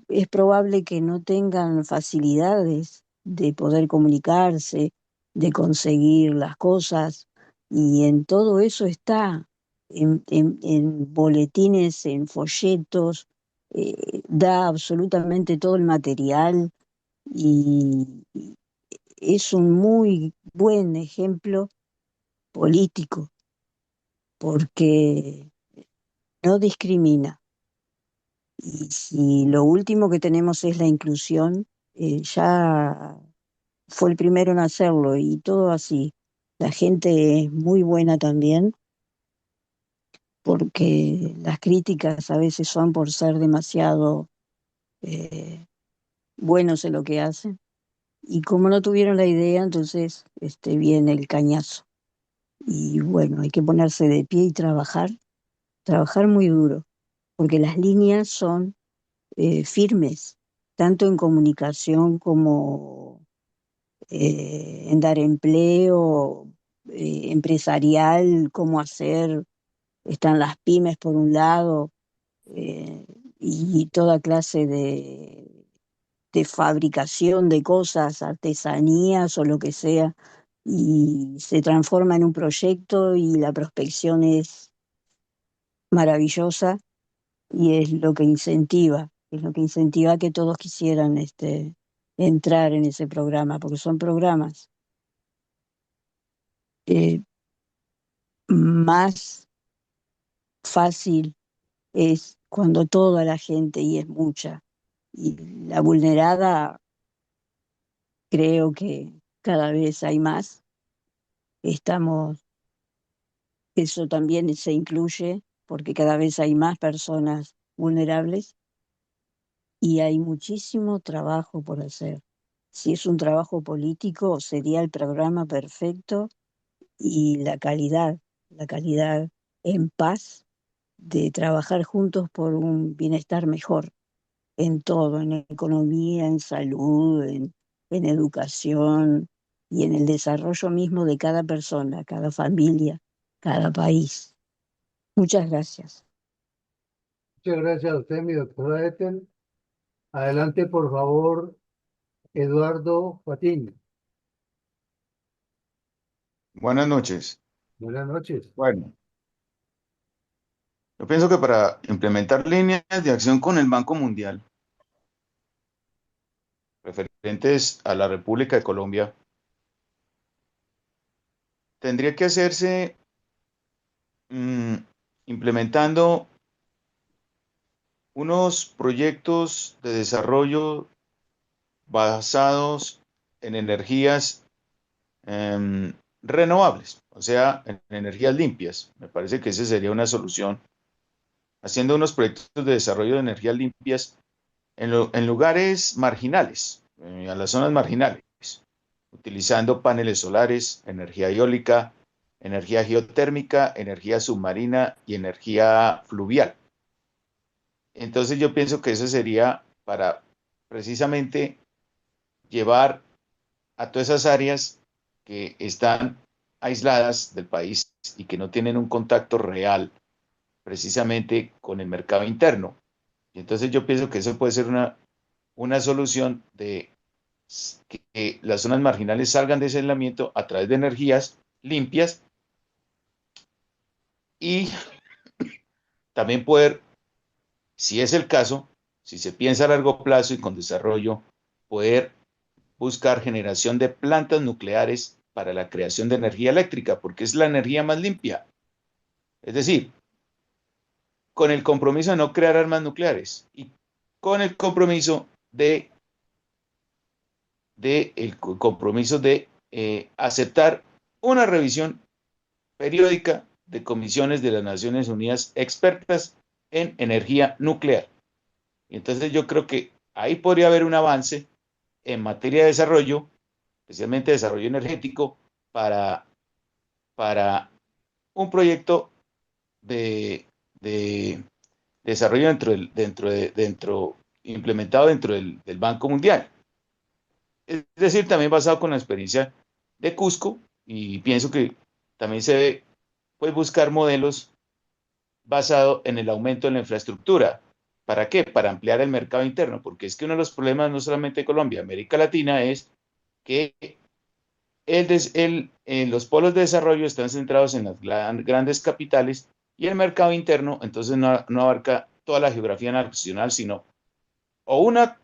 es probable que no tengan facilidades de poder comunicarse, de conseguir las cosas, y en todo eso está, en boletines, en folletos, da absolutamente todo el material y es un muy buen ejemplo político porque no discrimina. Y si lo último que tenemos es la inclusión, ya fue el primero en hacerlo y todo así. La gente es muy buena también, porque las críticas a veces son por ser demasiado eh, buenos en lo que hacen. Y como no tuvieron la idea, entonces viene el cañazo. Y bueno, hay que ponerse de pie y trabajar muy duro, porque las líneas son firmes, tanto en comunicación como en dar empleo empresarial, cómo hacer, están las pymes por un lado, eh, y toda clase de fabricación de cosas, artesanías o lo que sea, y se transforma en un proyecto y la prospección es maravillosa y es lo que incentiva que todos quisieran entrar en ese programa, porque son programas eh, más fácil es cuando toda la gente, y es mucha, y la vulnerada creo que cada vez hay más, estamos, eso también se incluye, porque cada vez hay más personas vulnerables y hay muchísimo trabajo por hacer. Si es un trabajo político, sería el programa perfecto, y la calidad en paz de trabajar juntos por un bienestar mejor en todo, en economía, en salud, en educación y en el desarrollo mismo de cada persona, cada familia, cada país. Muchas gracias. Muchas gracias a usted, mi doctora Ethel. Adelante, por favor, Eduardo Patiño. Buenas noches. Buenas noches. Bueno, yo pienso que para implementar líneas de acción con el Banco Mundial referentes a la República de Colombia, tendría que hacerse mm, implementando unos proyectos de desarrollo basados en energías em, renovables, o sea, en energías limpias. Me parece que esa sería una solución, haciendo unos proyectos de desarrollo de energías limpias en lugares marginales, a las zonas marginales, utilizando paneles solares, energía eólica, energía geotérmica, energía submarina y energía fluvial. Entonces yo pienso que eso sería para precisamente llevar a todas esas áreas que están aisladas del país y que no tienen un contacto real precisamente con el mercado interno. Y entonces yo pienso que eso puede ser una solución de que las zonas marginales salgan de ese aislamiento a través de energías limpias y también poder, si es el caso, si se piensa a largo plazo y con desarrollo, poder buscar generación de plantas nucleares para la creación de energía eléctrica, porque es la energía más limpia. Es decir, con el compromiso de no crear armas nucleares y con el compromiso de aceptar una revisión periódica de comisiones de las Naciones Unidas expertas en energía nuclear. Y entonces yo creo que ahí podría haber un avance en materia de desarrollo, especialmente desarrollo energético, para un proyecto de desarrollo implementado dentro del Banco Mundial. Es decir, también basado con la experiencia de Cusco, y pienso que también se debe pues, buscar modelos basados en el aumento de la infraestructura. ¿Para qué? Para ampliar el mercado interno, porque es que uno de los problemas no solamente de Colombia, América Latina, es que los polos de desarrollo están centrados en las grandes capitales y el mercado interno entonces no abarca toda la geografía nacional, sino o una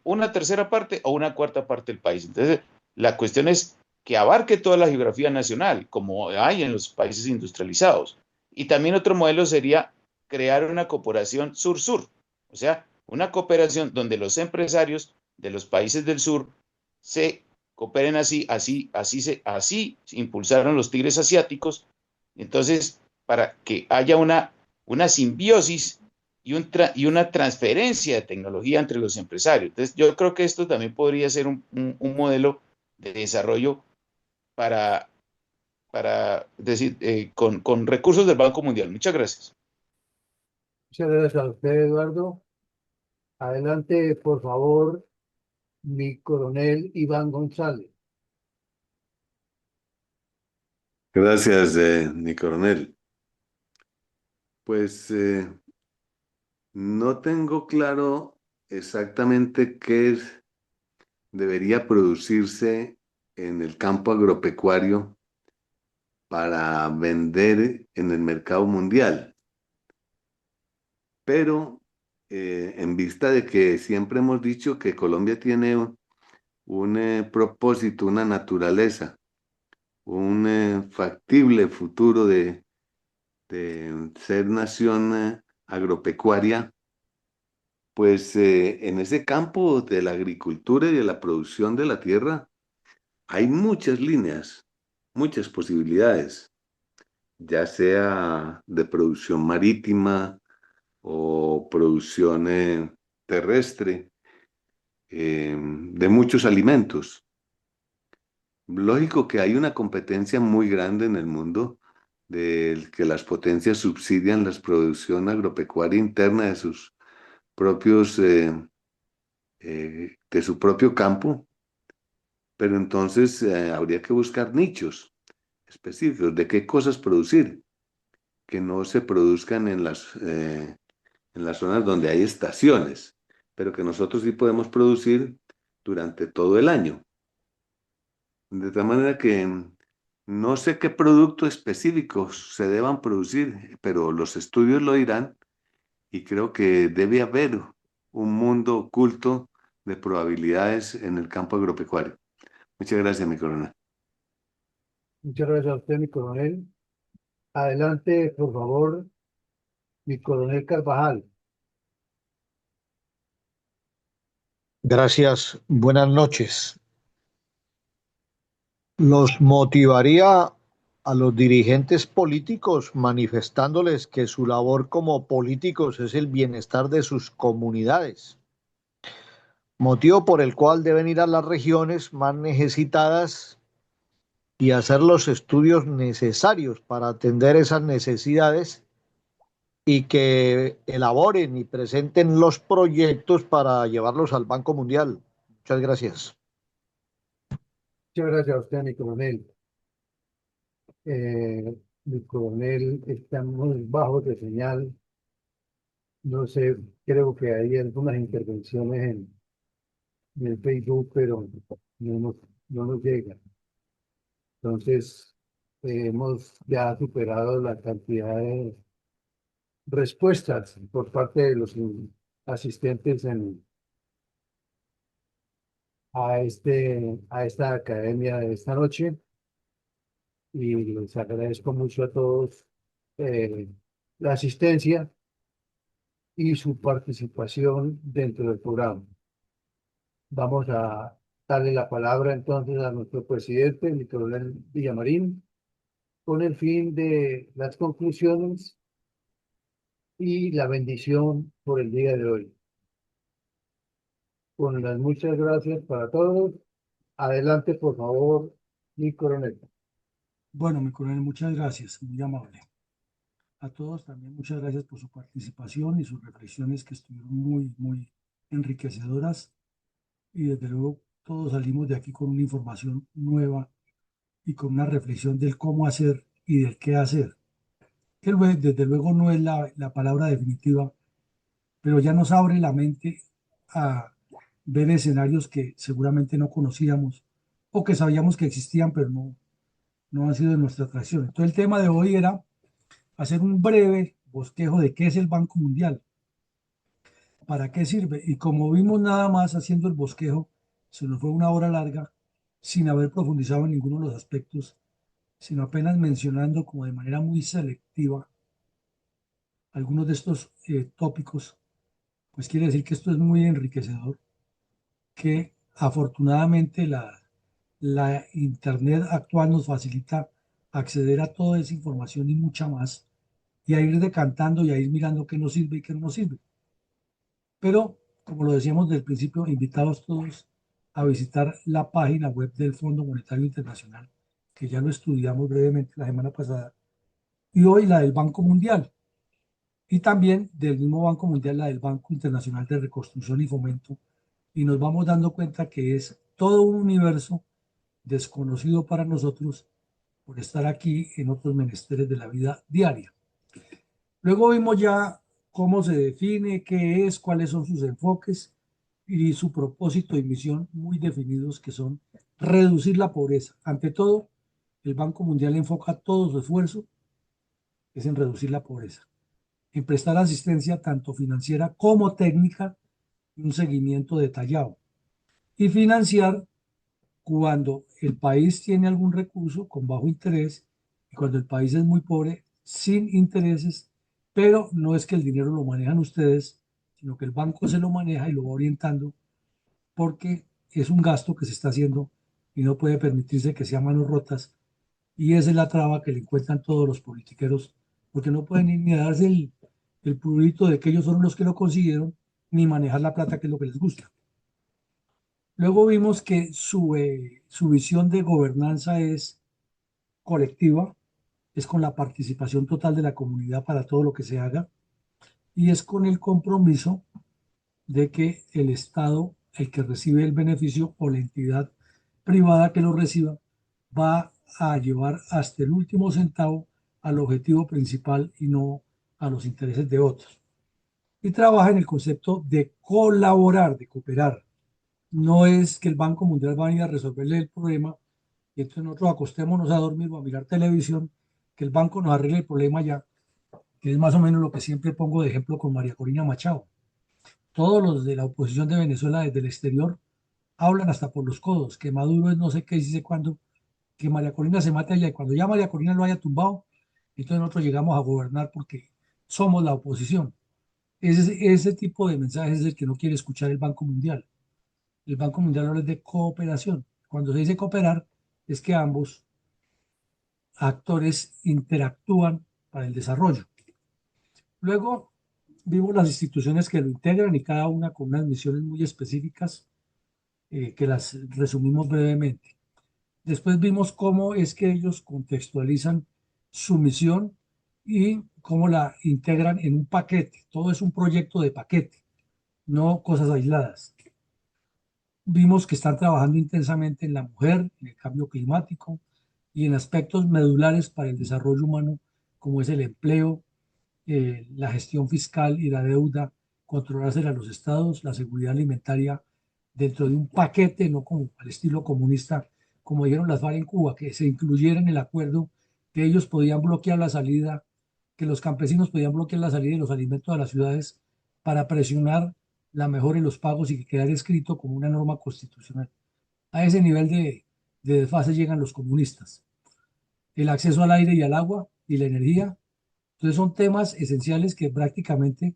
una tercera parte o una cuarta parte del país. Entonces, la cuestión es que abarque toda la geografía nacional, como hay en los países industrializados. Y también otro modelo sería crear una cooperación sur-sur, o sea, una cooperación donde los empresarios de los países del sur se cooperen así impulsaron los tigres asiáticos. Entonces, para que haya una simbiosis y una transferencia de tecnología entre los empresarios. Entonces, yo creo que esto también podría ser un modelo de desarrollo para decir, con recursos del Banco Mundial. Muchas gracias. Muchas gracias a usted, Eduardo. Adelante, por favor, mi coronel Iván González. Gracias, mi coronel. Pues no tengo claro exactamente qué debería producirse en el campo agropecuario para vender en el mercado mundial. Pero en vista de que siempre hemos dicho que Colombia tiene un propósito, una naturaleza, un factible futuro de ser nación agropecuaria, pues en ese campo de la agricultura y de la producción de la tierra hay muchas líneas, muchas posibilidades, ya sea de producción marítima o producción terrestre, de muchos alimentos. Lógico que hay una competencia muy grande en el mundo de que las potencias subsidian la producción agropecuaria interna de sus propios, de su propio campo, pero entonces habría que buscar nichos específicos de qué cosas producir, que no se produzcan en las zonas donde hay estaciones, pero que nosotros sí podemos producir durante todo el año. De tal manera que no sé qué productos específicos se deban producir, pero los estudios lo dirán y creo que debe haber un mundo oculto de probabilidades en el campo agropecuario. Muchas gracias, mi coronel. Muchas gracias a usted, mi coronel. Adelante, por favor, mi coronel Carvajal. Gracias, buenas noches. Los motivaría a los dirigentes políticos manifestándoles que su labor como políticos es el bienestar de sus comunidades, motivo por el cual deben ir a las regiones más necesitadas y hacer los estudios necesarios para atender esas necesidades y que elaboren y presenten los proyectos para llevarlos al Banco Mundial. Muchas gracias. Muchas gracias a usted, mi coronel. Mi coronel está muy bajo de señal. No sé, creo que hay algunas intervenciones en el Facebook, pero no nos llega. Entonces, hemos ya superado la cantidad de respuestas por parte de los asistentes a esta academia de esta noche. Y les agradezco mucho a todos la asistencia y su participación dentro del programa. Vamos a darle la palabra entonces a nuestro presidente, el coronel Villamarín, con el fin de las conclusiones y la bendición por el día de hoy. Con las muchas gracias para todos. Adelante, por favor, mi coronel. Bueno, mi coronel, muchas gracias, muy amable. A todos también muchas gracias por su participación y sus reflexiones que estuvieron muy enriquecedoras. Y desde luego todos salimos de aquí con una información nueva y con una reflexión del cómo hacer y del qué hacer. Que desde luego no es la palabra definitiva, pero ya nos abre la mente a ver escenarios que seguramente no conocíamos o que sabíamos que existían, pero no han sido de nuestra atracción. Entonces el tema de hoy era hacer un breve bosquejo de qué es el Banco Mundial, para qué sirve. Y como vimos nada más haciendo el bosquejo, se nos fue una hora larga sin haber profundizado en ninguno de los aspectos, sino apenas mencionando como de manera muy selectiva algunos de estos tópicos, pues quiere decir que esto es muy enriquecedor, que afortunadamente la Internet actual nos facilita acceder a toda esa información y mucha más, y a ir decantando y a ir mirando qué nos sirve y qué no nos sirve. Pero, como lo decíamos desde el principio, invitados todos a visitar la página web del Fondo Monetario Internacional, que ya lo estudiamos brevemente la semana pasada, y hoy la del Banco Mundial, y también del mismo Banco Mundial, la del Banco Internacional de Reconstrucción y Fomento, y nos vamos dando cuenta que es todo un universo desconocido para nosotros por estar aquí en otros menesteres de la vida diaria. Luego vimos ya cómo se define, qué es, cuáles son sus enfoques y su propósito y misión muy definidos, que son reducir la pobreza. Ante todo, el Banco Mundial enfoca todo su esfuerzo es en reducir la pobreza, en prestar asistencia tanto financiera como técnica y un seguimiento detallado, y financiar cuando el país tiene algún recurso con bajo interés y cuando el país es muy pobre sin intereses, pero no es que el dinero lo manejan ustedes, sino que el banco se lo maneja y lo va orientando porque es un gasto que se está haciendo y no puede permitirse que sea manos rotas, y esa es la traba que le encuentran todos los politiqueros, porque no pueden ni darse el prurito de que ellos fueron los que lo consiguieron, ni manejar la plata, que es lo que les gusta. Luego vimos que su visión de gobernanza es colectiva, es con la participación total de la comunidad para todo lo que se haga, y es con el compromiso de que el Estado, el que recibe el beneficio, o la entidad privada que lo reciba, va a llevar hasta el último centavo al objetivo principal y no a los intereses de otros. Y trabaja en el concepto de colaborar, de cooperar. No es que el Banco Mundial vaya a resolverle el problema y entonces nosotros acostémonos a dormir o a mirar televisión, que el banco nos arregle el problema ya, que es más o menos lo que siempre pongo de ejemplo con María Corina Machado. Todos los de la oposición de Venezuela desde el exterior hablan hasta por los codos, que Maduro es no sé qué y dice cuándo, que María Corina se mate allá, y cuando ya María Corina lo haya tumbado, entonces nosotros llegamos a gobernar porque somos la oposición. Ese tipo de mensajes es el que no quiere escuchar el Banco Mundial. El Banco Mundial habla de cooperación. Cuando se dice cooperar, es que ambos actores interactúan para el desarrollo. Luego vimos las instituciones que lo integran y cada una con unas misiones muy específicas, que las resumimos brevemente. Después vimos cómo es que ellos contextualizan su misión y cómo la integran en un paquete. Todo es un proyecto de paquete, no cosas aisladas. Vimos que están trabajando intensamente en la mujer, en el cambio climático y en aspectos medulares para el desarrollo humano, como es el empleo, la gestión fiscal y la deuda, controlársela a los estados, la seguridad alimentaria dentro de un paquete, no como al estilo comunista, como dijeron las FARC en Cuba, que se incluyera en el acuerdo que ellos podían bloquear la salida, que los campesinos podían bloquear la salida de los alimentos a las ciudades para presionar la mejora en los pagos y que quedara escrito como una norma constitucional. A ese nivel de desfase llegan los comunistas. El acceso al aire y al agua y la energía. Entonces son temas esenciales que prácticamente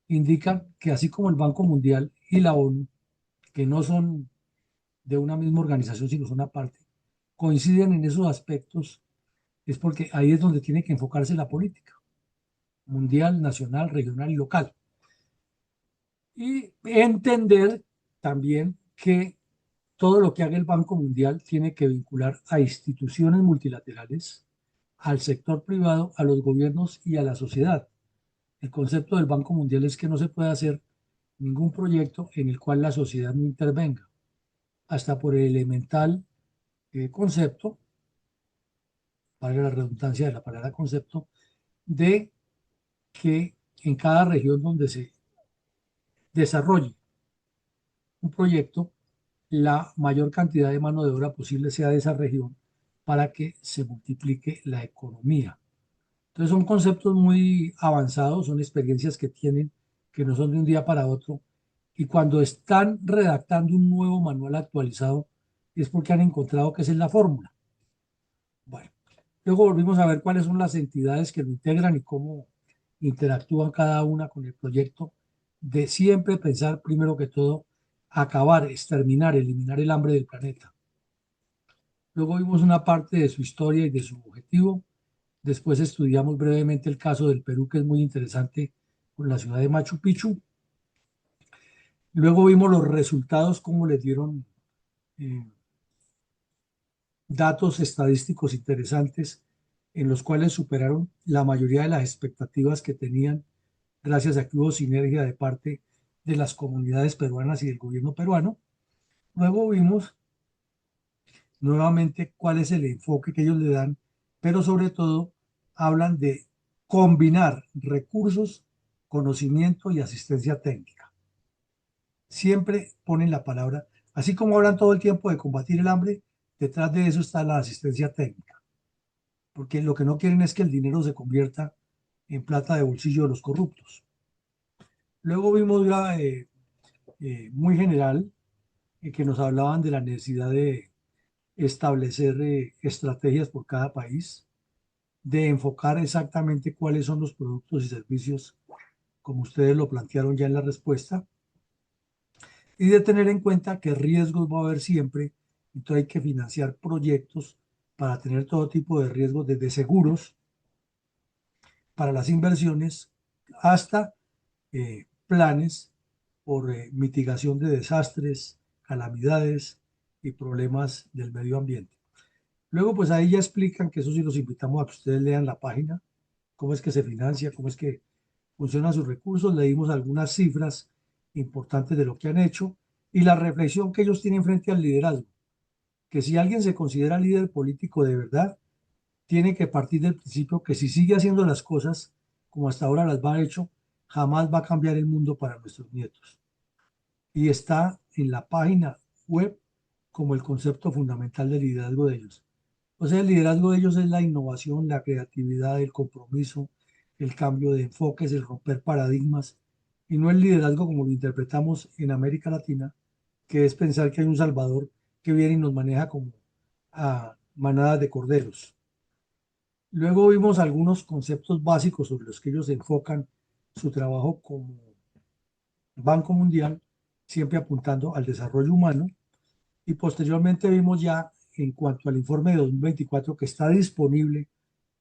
indican que así como el Banco Mundial y la ONU, que no son de una misma organización, sino son aparte, coinciden en esos aspectos es porque ahí es donde tiene que enfocarse la política, mundial, nacional, regional y local. Y entender también que todo lo que haga el Banco Mundial tiene que vincular a instituciones multilaterales, al sector privado, a los gobiernos y a la sociedad. El concepto del Banco Mundial es que no se puede hacer ningún proyecto en el cual la sociedad no intervenga, hasta por el elemental concepto, valga la redundancia de la palabra concepto, de que en cada región donde se desarrolle un proyecto, la mayor cantidad de mano de obra posible sea de esa región para que se multiplique la economía. Entonces son conceptos muy avanzados, son experiencias que tienen, que no son de un día para otro, y cuando están redactando un nuevo manual actualizado es porque han encontrado que esa es la fórmula. Bueno, luego volvimos a ver cuáles son las entidades que lo integran y cómo interactúan cada una con el proyecto, de siempre pensar primero que todo acabar, exterminar, eliminar el hambre del planeta. Luego vimos una parte de su historia y de su objetivo. Después estudiamos brevemente el caso del Perú, que es muy interesante, con la ciudad de Machu Picchu. Luego vimos los resultados, cómo les dieron eh, datos estadísticos interesantes en los cuales superaron la mayoría de las expectativas que tenían gracias a que hubo sinergia de parte de las comunidades peruanas y del gobierno peruano. Luego vimos nuevamente cuál es el enfoque que ellos le dan, pero sobre todo hablan de combinar recursos, conocimiento y asistencia técnica. Siempre ponen la palabra, así como hablan todo el tiempo de combatir el hambre, detrás de eso está la asistencia técnica, porque lo que no quieren es que el dinero se convierta en plata de bolsillo de los corruptos. Luego vimos muy general que nos hablaban de la necesidad de establecer estrategias por cada país, de enfocar exactamente cuáles son los productos y servicios, como ustedes lo plantearon ya en la respuesta, y de tener en cuenta que riesgos va a haber siempre, entonces hay que financiar proyectos para tener todo tipo de riesgos, desde seguros para las inversiones hasta planes por mitigación de desastres, calamidades y problemas del medio ambiente. Luego, pues ahí ya explican que eso sí los invitamos a que ustedes lean la página, cómo es que se financia, cómo es que funcionan sus recursos. Leímos algunas cifras importantes de lo que han hecho y la reflexión que ellos tienen frente al liderazgo, que si alguien se considera líder político de verdad, tiene que partir del principio que si sigue haciendo las cosas como hasta ahora las va hecho, jamás va a cambiar el mundo para nuestros nietos. Y está en la página web como el concepto fundamental del liderazgo de ellos. O sea, el liderazgo de ellos es la innovación, la creatividad, el compromiso, el cambio de enfoques, el romper paradigmas, y no el liderazgo como lo interpretamos en América Latina, que es pensar que hay un Salvador que viene y nos maneja como a manadas de corderos. Luego vimos algunos conceptos básicos sobre los que ellos enfocan su trabajo como Banco Mundial, siempre apuntando al desarrollo humano. Y posteriormente vimos ya en cuanto al informe de 2024 que está disponible,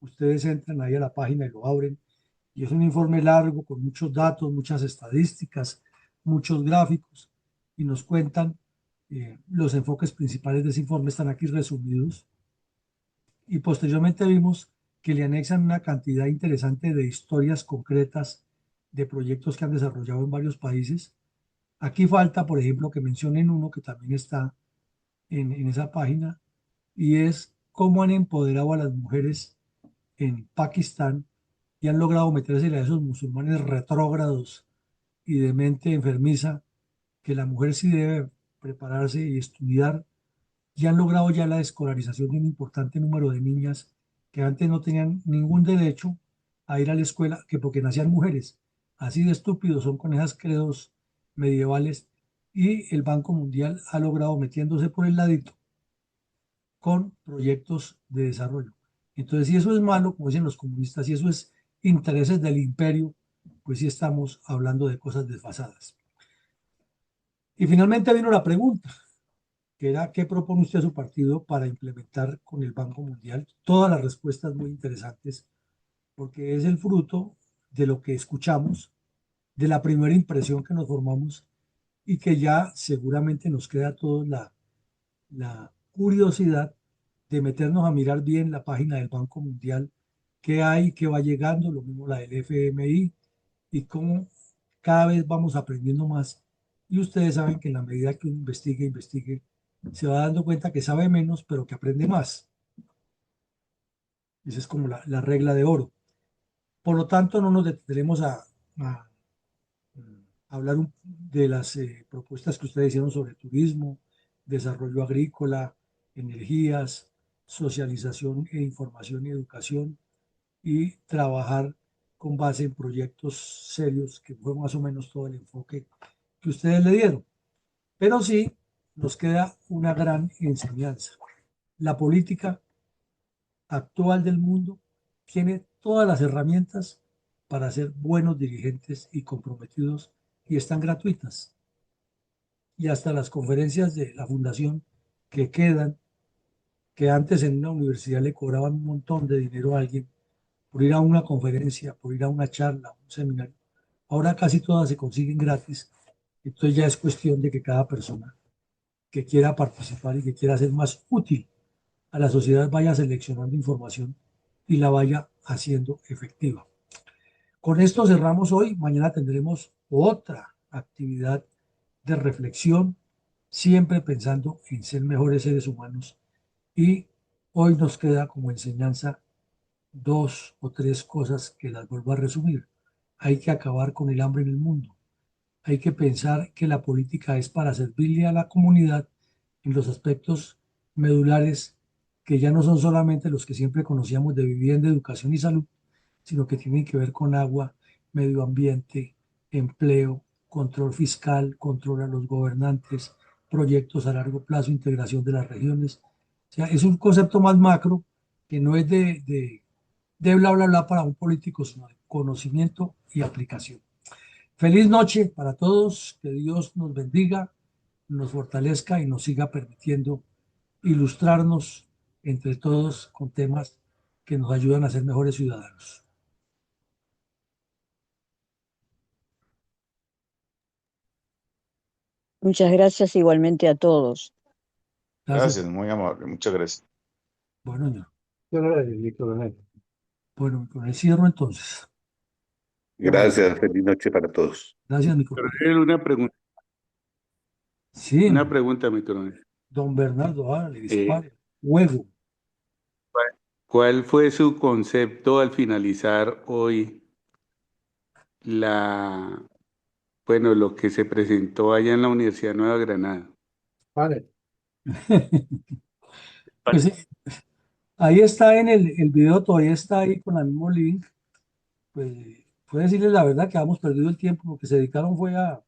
ustedes entran ahí a la página y lo abren, y es un informe largo con muchos datos, muchas estadísticas, muchos gráficos, y nos cuentan los enfoques principales de ese informe, están aquí resumidos. Y posteriormente vimos que le anexan una cantidad interesante de historias concretas de proyectos que han desarrollado en varios países. Aquí falta, por ejemplo, que mencionen uno que también está en esa página, y es cómo han empoderado a las mujeres en Pakistán y han logrado meterse a esos musulmanes retrógrados y de mente enfermiza, que la mujer sí debe prepararse y estudiar, y han logrado ya la escolarización de un importante número de niñas que antes no tenían ningún derecho a ir a la escuela, que porque nacían mujeres. Así de estúpidos son con esas credos medievales, y el Banco Mundial ha logrado metiéndose por el ladito con proyectos de desarrollo. Entonces, si eso es malo, como dicen los comunistas, si eso es intereses del imperio, pues sí estamos hablando de cosas desfasadas. Y finalmente vino la pregunta, que era ¿qué propone usted a su partido para implementar con el Banco Mundial? Todas las respuestas muy interesantes, porque es el fruto de lo que escuchamos, de la primera impresión que nos formamos y que ya seguramente nos queda a todos la curiosidad de meternos a mirar bien la página del Banco Mundial, qué hay, qué va llegando, lo mismo la del FMI, y cómo cada vez vamos aprendiendo más. Y ustedes saben que en la medida que uno investigue, se va dando cuenta que sabe menos, pero que aprende más. Esa es como la regla de oro. Por lo tanto, no nos detendremos a hablar de las propuestas que ustedes hicieron sobre turismo, desarrollo agrícola, energías, socialización e información y educación, y trabajar con base en proyectos serios, que fue más o menos todo el enfoque que ustedes le dieron. Pero sí nos queda una gran enseñanza. La política actual del mundo tiene todas las herramientas para ser buenos dirigentes y comprometidos, y están gratuitas. Y hasta las conferencias de la fundación que quedan, que antes en una universidad le cobraban un montón de dinero a alguien por ir a una conferencia, por ir a una charla, un seminario, ahora casi todas se consiguen gratis. Entonces ya es cuestión de que cada persona que quiera participar y que quiera ser más útil a la sociedad vaya seleccionando información y la vaya haciendo efectiva. Con esto cerramos hoy. Mañana tendremos otra actividad de reflexión, siempre pensando en ser mejores seres humanos. Y hoy nos queda como enseñanza dos o tres cosas que las vuelvo a resumir. Hay que acabar con el hambre en el mundo. Hay que pensar que la política es para servirle a la comunidad en los aspectos medulares, que ya no son solamente los que siempre conocíamos de vivienda, educación y salud, sino que tienen que ver con agua, medio ambiente, empleo, control fiscal, control a los gobernantes, proyectos a largo plazo, integración de las regiones. O sea, es un concepto más macro que no es de bla, bla, bla para un político, sino de conocimiento y aplicación. Feliz noche para todos, que Dios nos bendiga, nos fortalezca y nos siga permitiendo ilustrarnos entre todos con temas que nos ayudan a ser mejores ciudadanos. Muchas gracias igualmente a todos. Gracias. Gracias, muy amable, muchas gracias. Bueno, señor. Gracias, mi coronel. Bueno, con el cierro entonces. Gracias, feliz noche para todos. Gracias, mi coronel. Coronel, Sí, una pregunta, mi coronel. don Bernardo, le Eh, dispare. Huevo. ¿Cuál fue su concepto al finalizar hoy la, bueno, lo que se presentó allá en la Universidad de Nueva Granada? Vale. Pues ahí está en el video, todavía está ahí con el mismo link. Pues puedo decirles la verdad que hemos perdido el tiempo porque se dedicaron fue a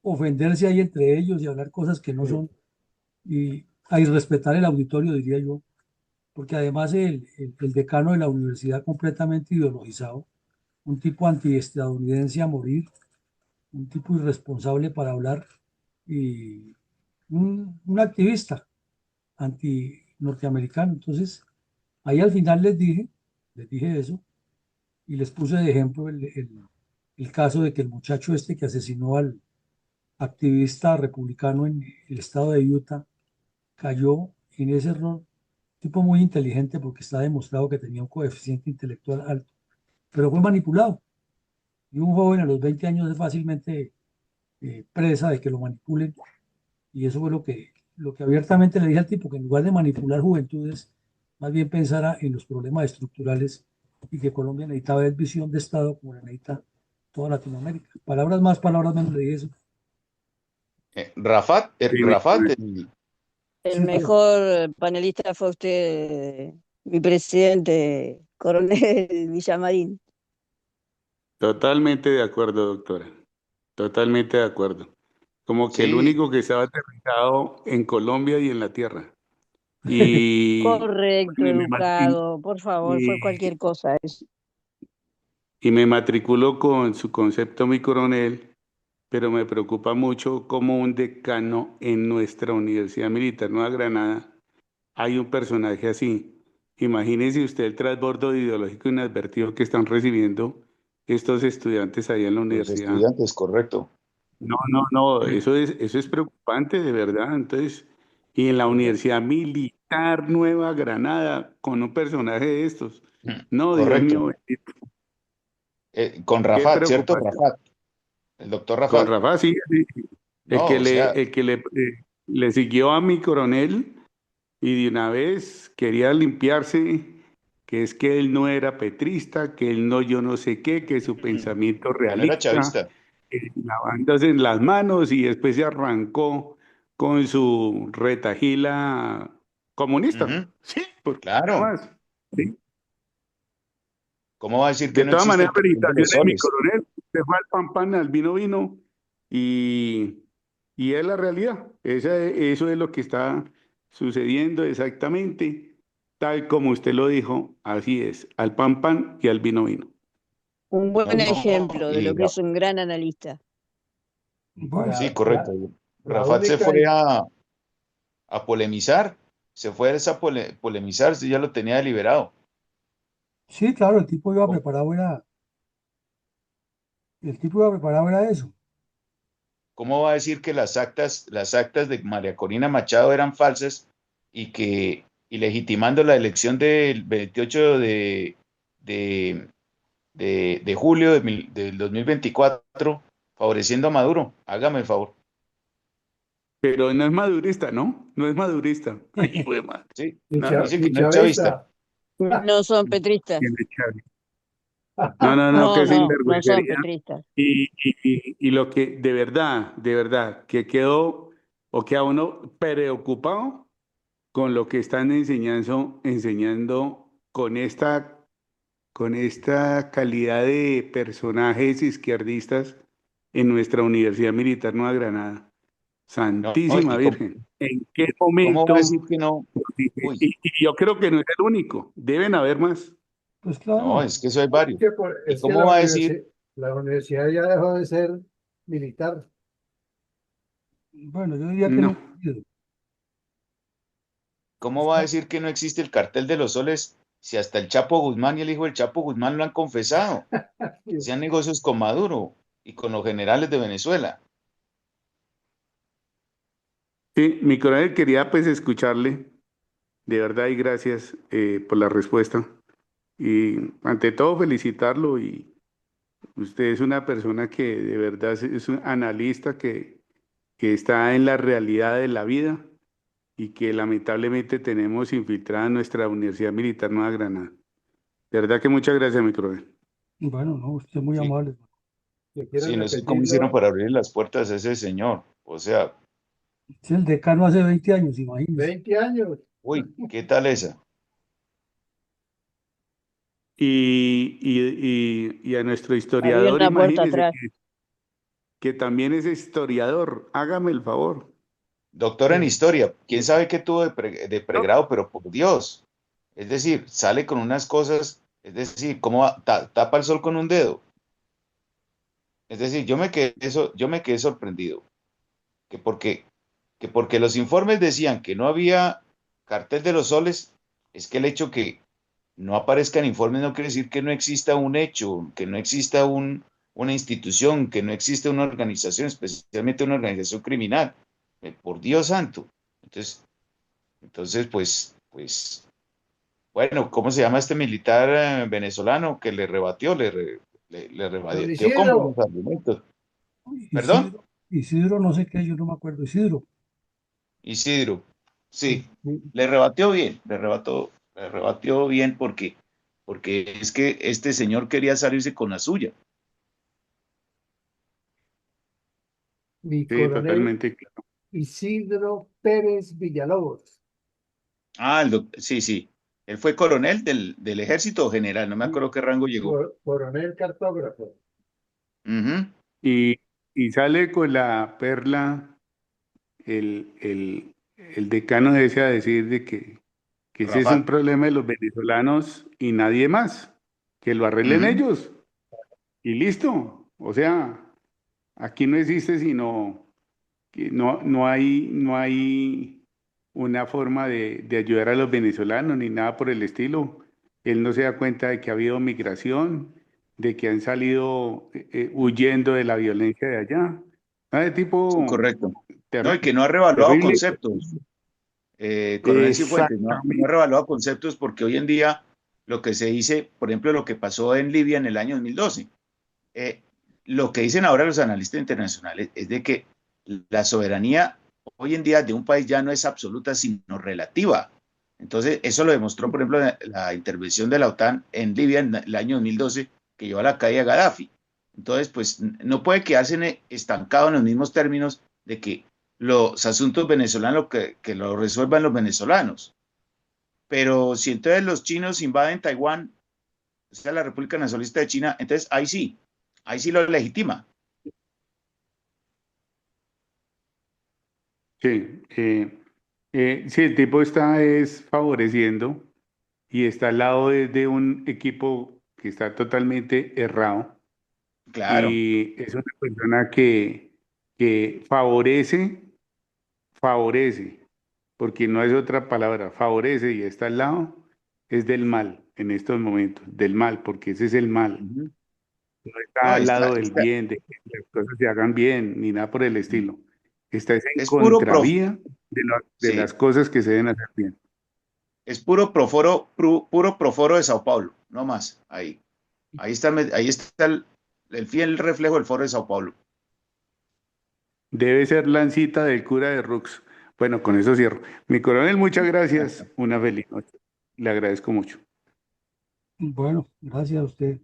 ofenderse ahí entre ellos y hablar cosas que no son, y a irrespetar el auditorio, diría yo, porque además el decano de la universidad completamente ideologizado, un tipo antiestadounidense a morir, un tipo irresponsable para hablar, y un activista anti-norteamericano. Entonces, ahí al final les dije eso, y les puse de ejemplo el caso de que el muchacho este que asesinó al activista republicano en el estado de Utah cayó en ese error. Tipo muy inteligente porque está demostrado que tenía un coeficiente intelectual alto, pero fue manipulado. Y un joven a los 20 años es fácilmente presa de que lo manipulen. Y eso fue lo que abiertamente le dije al tipo, que en lugar de manipular juventudes, más bien pensara en los problemas estructurales, y que Colombia necesitaba es visión de Estado como la necesita toda Latinoamérica. Palabras más, palabras menos, le dije eso. Rafat, Sí, Rafat, El Sí, mejor panelista fue usted, mi presidente, coronel Villamarín. totalmente de acuerdo, doctora. Totalmente de acuerdo. Como que el sí, único que estaba aterrizado en Colombia y en la tierra. Y, Correcto, bueno, educado, por favor, fue y- cualquier cosa eso. y me matriculó con su concepto, mi coronel, pero me preocupa mucho cómo un decano en nuestra Universidad Militar Nueva Granada hay un personaje así. Imagínese usted el transbordo ideológico inadvertido que están recibiendo estos estudiantes ahí en la Los universidad. estudiantes, correcto. No, eso es preocupante de verdad. Entonces, y en la Universidad Militar Nueva Granada, con un personaje de estos. No, Dios Correcto. mío, bendito, Con qué Rafat, ¿cierto? preocupación. Rafat, el doctor Con Rafat. Rafa, sí, sí. El No, que o sea, le siguió a mi coronel y de una vez quería limpiarse, que es que él no era petrista, que él no, yo no sé qué, que su pensamiento que no era realista, chavista. lavándose en las manos y después se arrancó con su retajila comunista. Ujú, Sí, porque nada claro. más. Sí. ¿Cómo va a decir que De no todas existe maneras, el cartel de los felicitaciones, mi soles? coronel. Se fue al pan pan, al vino vino y, y es la realidad. Eso es lo que está sucediendo exactamente, tal como usted lo dijo, así es, al pan pan y al vino vino. Un buen No, ejemplo de lo que es un gran analista. Bueno, sí, La, correcto. la, la Rafat se única, fue a polemizar, se fue a esa polemizar, sí, ya lo tenía deliberado. sí, claro, ¿Cómo, el tipo iba preparado era eso. cómo va a decir que las actas de María Corina Machado eran falsas y legitimando la elección del 28 de, de julio del 2024, favoreciendo a Maduro? Hágame el favor. Pero no es madurista, ¿no? No es madurista. Ay, güey, madre. Sí, ni, No, no. dice ni que no es chavista. chavista. No son petristas. ¿Quién es Chávez? No, qué No son sinvergüencería. petristas. Y lo que de verdad, que quedó o queda uno preocupado con lo que están enseñando con esta calidad de personajes izquierdistas en nuestra Universidad Militar Nueva Granada. No, Santísima ¿y Virgen, ¿en qué cómo va a momento? decir que no? Uy, Y yo creo que no es el único, deben haber más. Pues no, claro, es que eso hay varios. ¿Y Es que cómo va a decir? la universidad ya dejó de ser militar. bueno, yo diría que No. no. ¿Cómo va a decir que no existe el cartel de los soles si hasta el Chapo Guzmán y el hijo del Chapo Guzmán lo han confesado? Hacían negocios con Maduro y con los generales de Venezuela. Sí, mi coronel quería pues escucharle, de verdad y gracias por la respuesta. Y ante todo felicitarlo y usted es una persona que de verdad es un analista que está en la realidad de la vida y que lamentablemente tenemos infiltrada en nuestra Universidad Militar Nueva Granada. De verdad que muchas gracias, mi coronel. Bueno, no, usted es muy Sí, amable. Si quieren sí, no sé cómo hicieron repetirlo, para abrir las puertas a ese señor. O sea, Es el decano hace 20 años, imagínese. 20 años. uy, ¿qué tal esa? Y a nuestro Había historiador, una puerta imagínese atrás. que también es historiador, hágame el favor. Doctor en Sí, historia, quién sí. sabe qué tuvo de ¿No? pregrado, pero por Dios. Es decir, sale con unas cosas, es decir, ¿cómo tapa el sol con un dedo? Es decir, yo me quedé sorprendido, que porque, que porque los informes decían que no había cartel de los soles, es que el hecho que no aparezcan informes no quiere decir que no exista un hecho, que no exista una institución, que no exista una organización, especialmente una organización criminal. Por Dios santo. Entonces, pues, bueno, ¿cómo se llama este militar venezolano que le rebatió? Le Don rebatió con buenos Isidro, argumentos. ¿Perdón? Isidro, no sé qué, yo no me acuerdo. Isidro, Isidro. sí, Sí, sí, le rebatió bien, le rebatió bien porque es que este señor quería salirse con la suya. mi Sí, coronel totalmente claro. Isidro Pérez Villalobos. Ah, sí, sí. Él fue coronel del ejército general, no me Sí, acuerdo qué rango llegó. coronel cartógrafo. Ujú. Y, y sale con la perla el decano ese a decir de que ese es un Rafat. problema de los venezolanos y nadie más, que lo arreglen Ujú. ellos y listo. O sea, Aquí no existe sino que no hay una forma de ayudar a los venezolanos ni nada por el estilo. Él no se da cuenta de que ha habido migración, de que han salido huyendo de la violencia de allá. De Sí, tipo correcto. No, y que terrible, no ha revaluado terrible. conceptos. Coronel Cifuentes, no ha Exactamente. revaluado conceptos porque hoy en día lo que se dice, por ejemplo, lo que pasó en Libia en el año 2012, eh, lo que dicen ahora los analistas internacionales es de que la soberanía hoy en día de un país ya no es absoluta, sino relativa. Entonces, eso lo demostró, por ejemplo, la intervención de la OTAN en Libia en el año 2012, que llevó a la caída de Gaddafi. Entonces, pues no puede quedarse estancado en los mismos términos de que los asuntos venezolanos que lo resuelvan los venezolanos. Pero si entonces los chinos invaden Taiwán, o sea, la República Nacionalista de China, entonces ahí sí lo legitima. Sí, sí, el tipo está es favoreciendo y está al lado de un equipo que está totalmente errado Claro. y es una persona que favorece, porque no es otra palabra, favorece y está al lado, es del mal en estos momentos, del mal, porque ese es el mal, Ujú. no está No, al lado del bien, de que las cosas se hagan bien, ni nada por el estilo. Está es en es puro contravía de sí, las cosas que se deben hacer bien. es puro proforo, puro proforo de Sao Paulo, no más. Ahí está el fiel reflejo del foro de Sao Paulo. Debe ser Lancita del cura de Rux. Bueno, con eso cierro. Mi coronel, muchas gracias. Una feliz noche. Le agradezco mucho. Bueno, gracias a usted.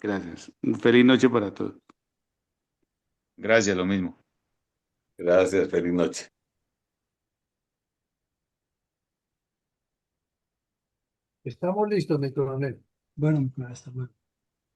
Gracias. Feliz noche para todos. Gracias, lo mismo. Gracias, feliz noche. Estamos listos, mi coronel. Bueno, hasta luego.